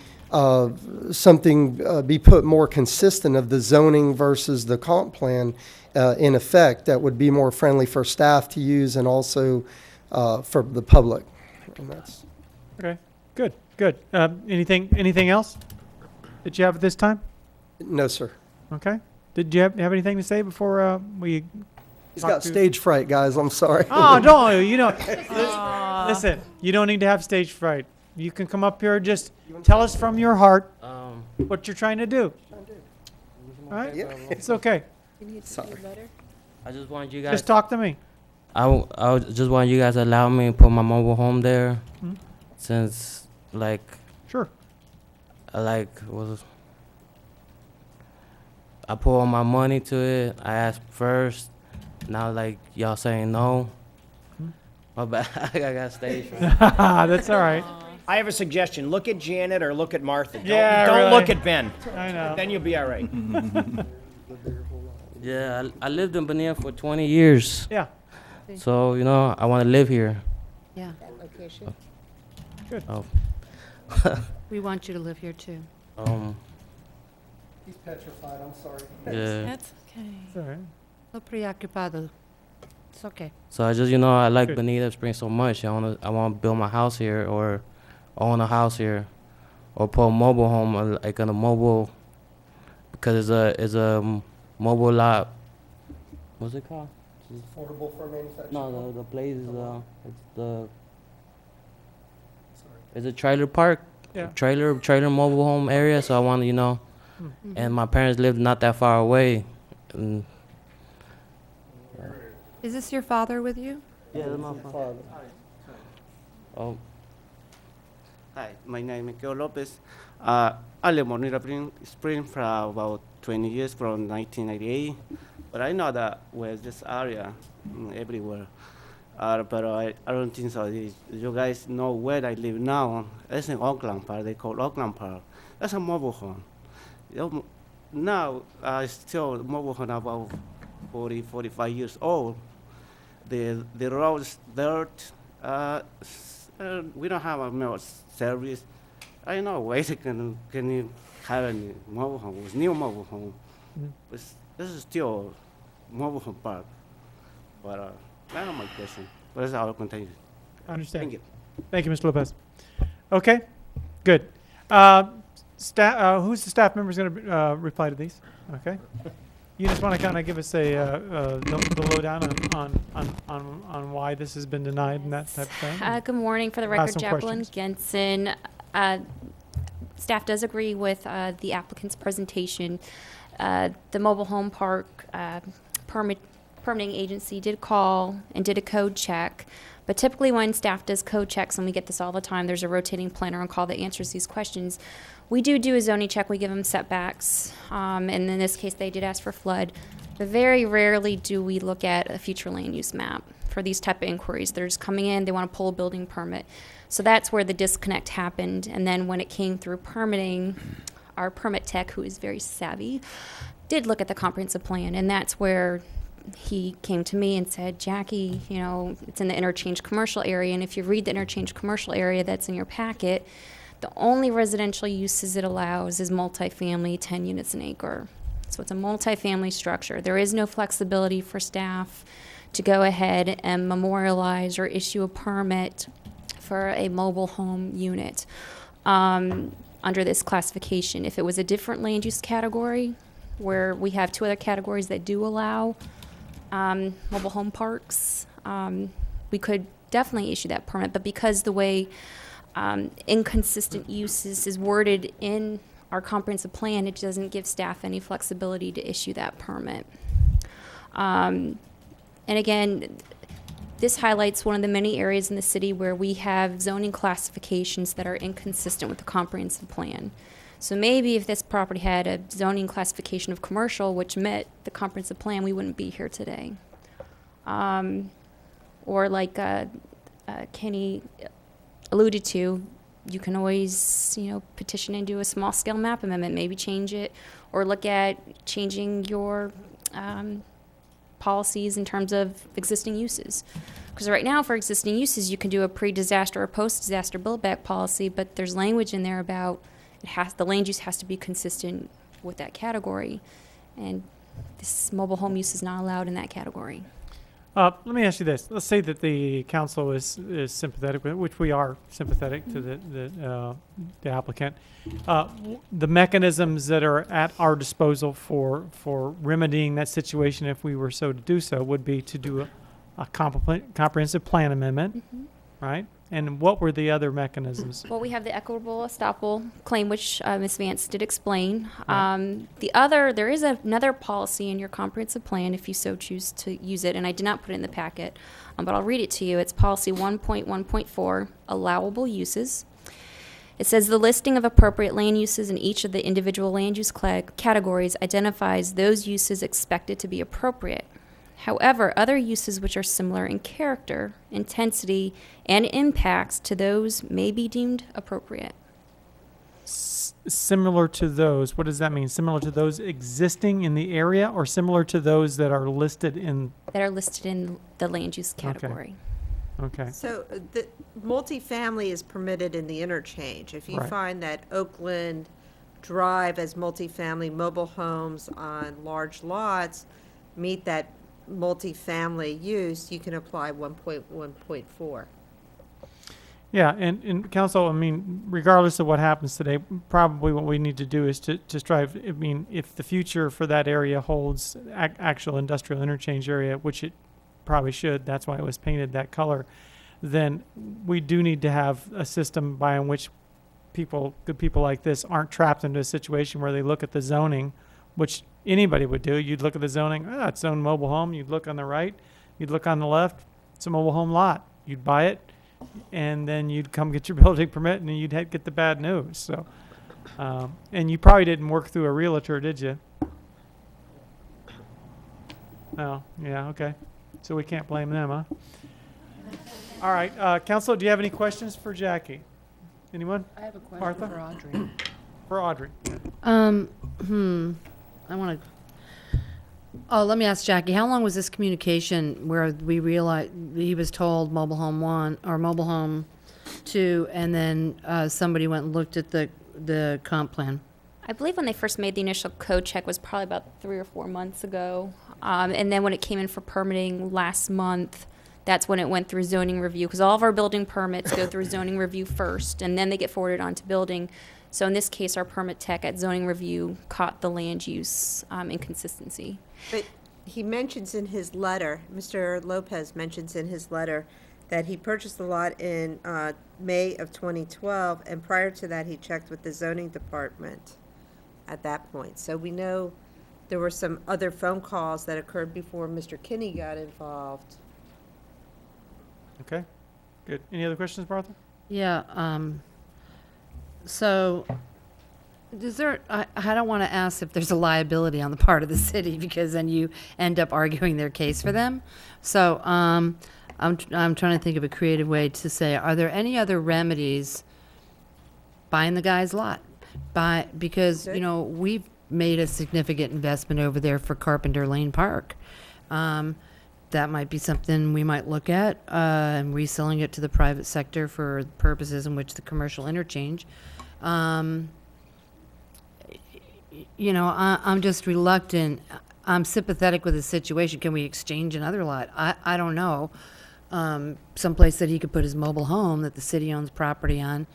something be put more consistent of the zoning versus the comp plan in effect that would be more friendly for staff to use and also for the public. And that's Okay, good. Anything else that you have at this time? No, sir. Okay. Did you have anything to say before we? He's got stage fright, guys. I'm sorry. Oh, don't listen. You don't need to have stage fright. You can come up here and just tell us from your heart what you're trying to do. All right? Yeah. It's okay. Sorry. I just want you guys. Just talk to me. I just want you guys to allow me to put my mobile home there, since Sure. I put all my money to it. I asked first. Now y'all saying no. My bad. I got stage fright. That's all right. I have a suggestion. Look at Janet or look at Martha. Yeah, don't look at Ben. I know. Then you'll be all right. Yeah, I lived in Bonita for 20 years. Yeah. So, I want to live here. Yeah. Location. Good. Oh. We want you to live here too. He's petrified. I'm sorry. Yeah. That's okay. It's all right. No preocupado. It's okay. So I just, I like Good. Bonita Springs so much. I want to build my house here, or own a house here, or put a mobile home, like on a mobile, because it's a mobile lot. What's it called? Affordable for manufacturing. No, the place is it's a trailer park, Yeah. trailer mobile home area. So I want to, and my parents lived not that far away. And Is this your father with you? yeah, that's my father. Oh, Hi, my name is Keo Lopez. I live in Bonita Spring for about 20 years, from 1998. But I know that with this area, everywhere. But I don't think so. You guys know where I live now. It's in Oakland Park. They call Oakland Park. That's a mobile home. Now, still mobile home about 40, 45 years old. The roads, dirt, we don't have a mail service. I know where can you have a mobile home, with new mobile home. But this is still mobile home park. But that's not my question. But that's all continue. I understand. Thank you. Thank you, Mr. Lopez. Okay, good. Who's the staff member going to reply to these? Okay. You just want to kind of give us the lowdown on why this has been denied and that type of thing? Good morning. For the record, Jacqueline Genson. Staff does agree with the applicant's presentation. The mobile home park permitting agency did call and did a code check. But typically when staff does code checks, and we get this all the time, there's a rotating planner on call that answers these questions. We do a zoning check. We give them setbacks. And in this case, they did ask for flood. But very rarely do we look at a future land use map for these type of inquiries. They're just coming in, they want to pull a building permit. So that's where the disconnect happened. And then when it came through permitting, our permit tech, who is very savvy, did look at the comprehensive plan. And that's where he came to me and said, Jackie, you know, it's in the interchange commercial area, and if you read the interchange commercial area that's in your packet, the only residential uses it allows is multifamily, 10 units an acre. So it's a multifamily structure. There is no flexibility for staff to go ahead and memorialize or issue a permit for a mobile home unit under this classification. If it was a different land use category, where we have two other categories that do allow mobile home parks, we could definitely issue that permit. But because the way inconsistent uses is worded in our comprehensive plan, it doesn't give staff any flexibility to issue that permit. And again, this highlights one of the many areas in the city where we have zoning classifications that are inconsistent with the comprehensive plan. So maybe if this property had a zoning classification of commercial, which met the comprehensive plan, we wouldn't be here today. Or like Kenny alluded to, you can always, petition and do a small scale map amendment, maybe change it, or look at changing your policies in terms of existing uses. Because right now for existing uses, you can do a pre-disaster or post-disaster build-back policy, but there's language in there about the land use has to be consistent with that category, and this mobile home use is not allowed in that category. Let me ask you this. Let's say that the council is sympathetic, which we are sympathetic to the applicant. The mechanisms that are at our disposal for remedying that situation, if we were so to do so, would be to do a comprehensive plan amendment, right? And what were the other mechanisms? Well, we have the equitable estoppel claim, which Ms. Vance did explain. Right. There is another policy in your comprehensive plan if you so choose to use it, and I did not put it in the packet, but I'll read it to you. It's policy 1.1.4, allowable uses. It says the listing of appropriate land uses in each of the individual land use categories identifies those uses expected to be appropriate. However, other uses which are similar in character, intensity, and impacts to those may be deemed appropriate. Similar to those, what does that mean? Similar to those existing in the area, or similar to those that are listed in? That are listed in the land use category. Okay. So the multifamily is permitted in the interchange. If you Right. find that Oakland Drive as multifamily mobile homes on large lots meet that multifamily use, you can apply 1.1.4. Yeah, and council, I mean, regardless of what happens today, probably what we need to do is to strive, I mean, if the future for that area holds actual industrial interchange area, which it probably should, that's why it was painted that color, then we do need to have a system by which good people like this aren't trapped into a situation where they look at the zoning, which anybody would do. You'd look at the zoning, it's zoned mobile home. You'd look on the right, you'd look on the left, it's a mobile home lot. You'd buy it, and then you'd come get your building permit, and then you'd get the bad news. So, and you probably didn't work through a realtor, did you? Oh, yeah, okay. So we can't blame them, huh? All right, council, do you have any questions for Jackie? Anyone? I have a question Martha? for Audrey. For Audrey. I want to, oh, let me ask Jackie, how long was this communication where we realized, he was told mobile home 1 or mobile home 2, and then somebody went and looked at the comp plan? I believe when they first made the initial code check was probably about 3 or 4 months ago. And then when it came in for permitting last month, that's when it went through zoning review, because all of our building permits go through zoning review first, and then they get forwarded on to building. So in this case, our permit tech at zoning review caught the land use inconsistency. But he mentions in his letter, Mr. Lopez mentions in his letter, that he purchased the lot in May of 2012, and prior to that, he checked with the zoning department at that point. So we know there were some other phone calls that occurred before Mr. Kinney got involved. Okay, good. Any other questions, Martha? Yeah, so, is there, I don't want to ask if there's a liability on the part of the city, because then you end up arguing their case for them. So, I'm trying to think of a creative way to say, are there any other remedies buying the guy's lot? Because, you know, we've made a significant investment over there for Carpenter Lane Park. That might be something we might look at, and reselling it to the private sector for purposes in which the commercial interchange. You know, I'm just reluctant. I'm sympathetic with the situation. Can we exchange another lot? I don't know. Someplace that he could put his mobile home that the city owns property on,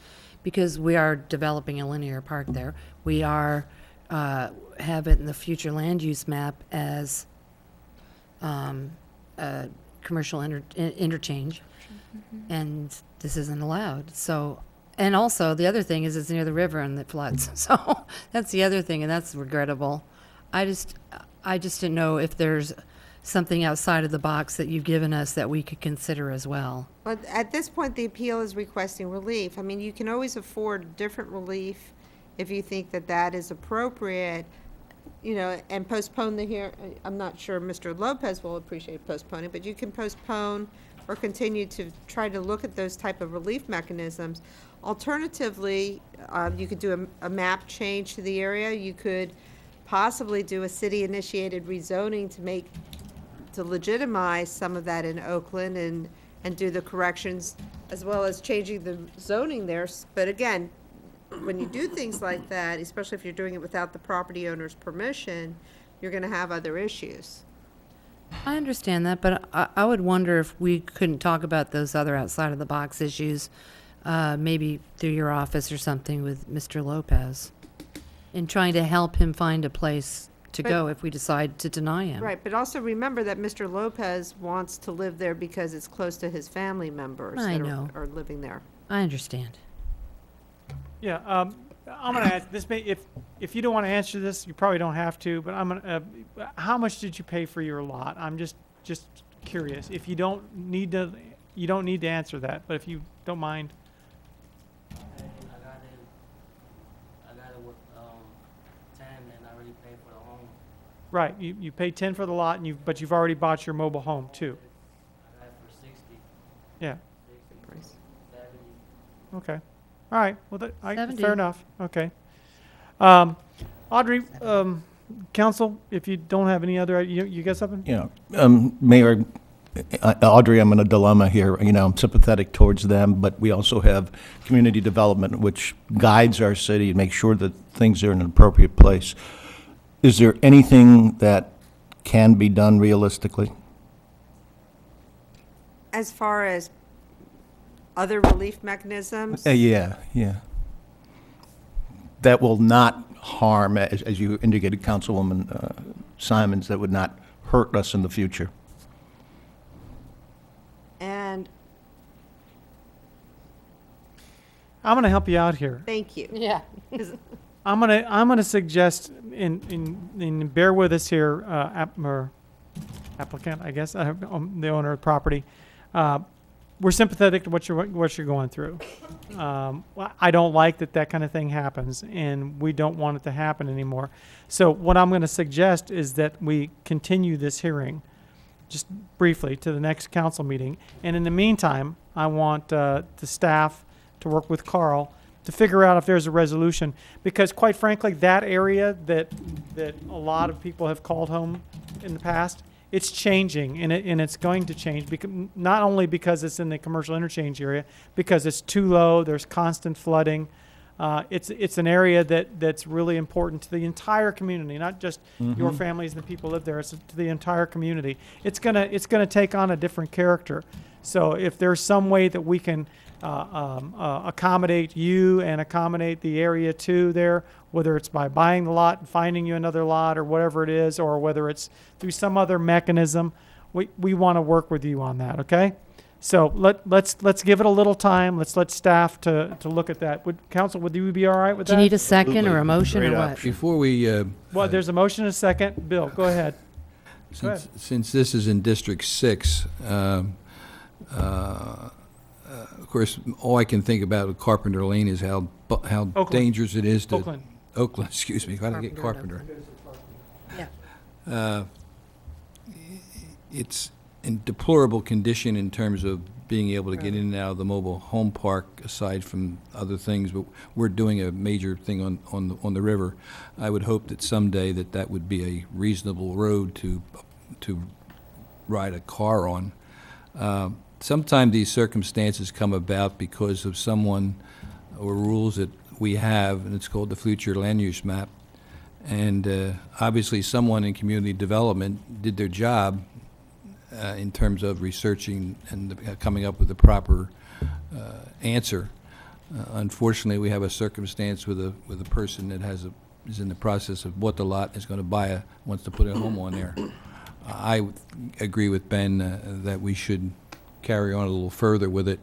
because we are developing a linear park there. We are, have it in the future land use map as commercial interchange, and this isn't allowed. So, and also the other thing is it's near the river and it floods. So that's the other thing, and that's regrettable. I just didn't know if there's something outside of the box that you've given us that we could consider as well. But at this point, the appeal is requesting relief. I mean, you can always afford different relief if you think that that is appropriate, you know, and postpone the hearing. I'm not sure Mr. Lopez will appreciate postponing, but you can postpone or continue to try to look at those type of relief mechanisms. Alternatively, you could do a map change to the area. You could possibly do a city-initiated rezoning to legitimize some of that in Oakland and do the corrections, as well as changing the zoning there. But again, when you do things like that, especially if you're doing it without the property owner's permission, you're going to have other issues. I understand that, but I would wonder if we couldn't talk about those other outside of the box issues, maybe through your office or something with Mr. Lopez, in trying to help him find a place to go if we decide to deny him. Right, but also remember that Mr. Lopez wants to live there because it's close to his family members I that know. are living there. I understand. Yeah, I'm gonna ask, this may, if you don't want to answer this, you probably don't have to, but I'm gonna, how much did you pay for your lot? I'm just curious. If you don't need to answer that, but if you don't mind. I got it with 10, and I already paid for the home. Right, you paid 10 for the lot, but you've already bought your mobile home too. I got it for 60. Yeah. 60, 70. Okay. All right. Well, 70. fair enough. Okay. Audrey, council, if you don't have any other, you got something? Yeah, Mayor, Audrey, I'm in a dilemma here. You know, I'm sympathetic towards them, but we also have community development, which guides our city and makes sure that things are in an appropriate place. Is there anything that can be done realistically? As far as other relief mechanisms? Yeah. That will not harm, as you indicated, Councilwoman Simons, that would not hurt us in the future. And I'm going to help you out here. thank you. Yeah. I'm gonna suggest, in bear with us here, applicant, I guess, the owner of the property. We're sympathetic to what you're going through. I don't like that kind of thing happens, and we don't want it to happen anymore. So what I'm going to suggest is that we continue this hearing just briefly, to the next council meeting. And in the meantime, I want the staff to work with Carl to figure out if there's a resolution, because quite frankly, that area that a lot of people have called home in the past, it's changing, and it's going to change, because not only because it's in the commercial interchange area, because it's too low, there's constant flooding. It's an area that's really important to the entire community, not just your families and the people who live there. It's to the entire community. It's gonna take on a different character. So if there's some way that we can accommodate you and accommodate the area too there, whether it's by buying the lot and finding you another lot or whatever it is, or whether it's through some other mechanism, we want to work with you on that. Okay. So let's give it a little time. Let's let staff to look at that. Would you be all right with Do that? you need a second or a motion or what? Before we, Well, there's a motion and a second. Bill, go ahead. since this is in District 6, of course, all I can think about with Carpenter Lane is how Oakland. dangerous it is to... Oakland. Oakland, excuse me. If I don't get Carpenter. Yeah. It's in deplorable condition in terms of being able to get in and out of the mobile home park, aside from other things, but we're doing a major thing on the river. I would hope that someday that would be a reasonable road to ride a car on. Sometimes these circumstances come about because of someone or rules that we have, and it's called the future land use map. And obviously someone in community development did their job in terms of researching and coming up with the proper answer. Unfortunately, we have a circumstance with a person that is in the process of what the lot is going to buy, wants to put a home on there. I agree with Ben that we should carry on a little further with it,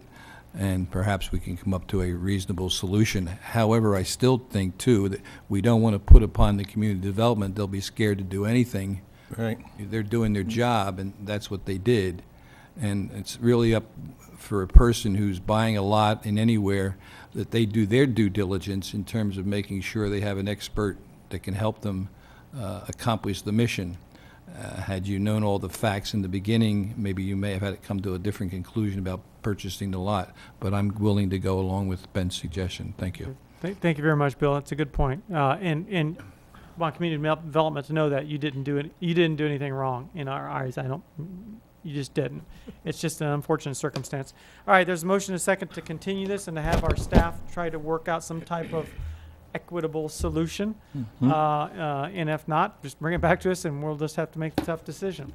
and perhaps we can come up to a reasonable solution. However, I still think, too, that we don't want to put upon the community development, they'll be scared to do anything. Right. They're doing their job, and that's what they did. And it's really up for a person who's buying a lot in anywhere that they do their due diligence in terms of making sure they have an expert that can help them accomplish the mission. Had you known all the facts in the beginning, maybe you may have had it come to a different conclusion about purchasing the lot. But I'm willing to go along with Ben's suggestion. Thank you. Thank you very much, Bill. That's a good point. And want community development to know that you didn't do it. You didn't do anything wrong in our eyes. You just didn't. It's just an unfortunate circumstance. All right, there's a motion and a second to continue this and to have our staff try to work out some type of equitable solution. And if not, just bring it back to us and we'll just have to make the tough decision.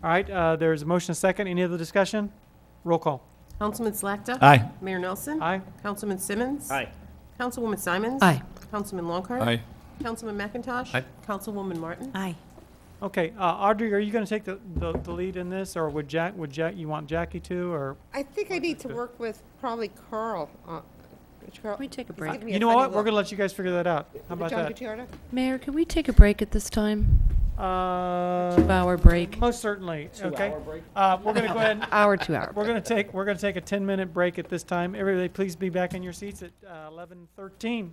All right, there's a motion and a second. Any other discussion? Roll call. Councilman Slakta. Aye. Mayor Nelson. Aye. Councilman Simmons. Aye. Councilwoman Simons. Aye. Councilman Longcart. Aye. Councilman McIntosh. Aye. Councilwoman Martin. Aye. Okay, Audrey, are you going to take the lead in this, or would Jack? You want Jackie to, or? I think I need to work with probably Carl. Can we take a break? You know what? We're going to let you guys figure that out. How about John that? Gutierrez? Mayor, can we take a break at this time? 2-hour break. Most certainly. Okay. Two-hour break? We're going to go ahead. And, 2-hour. we're going to take a 10-minute break at this time. Everybody, please be back in your seats at 11:13.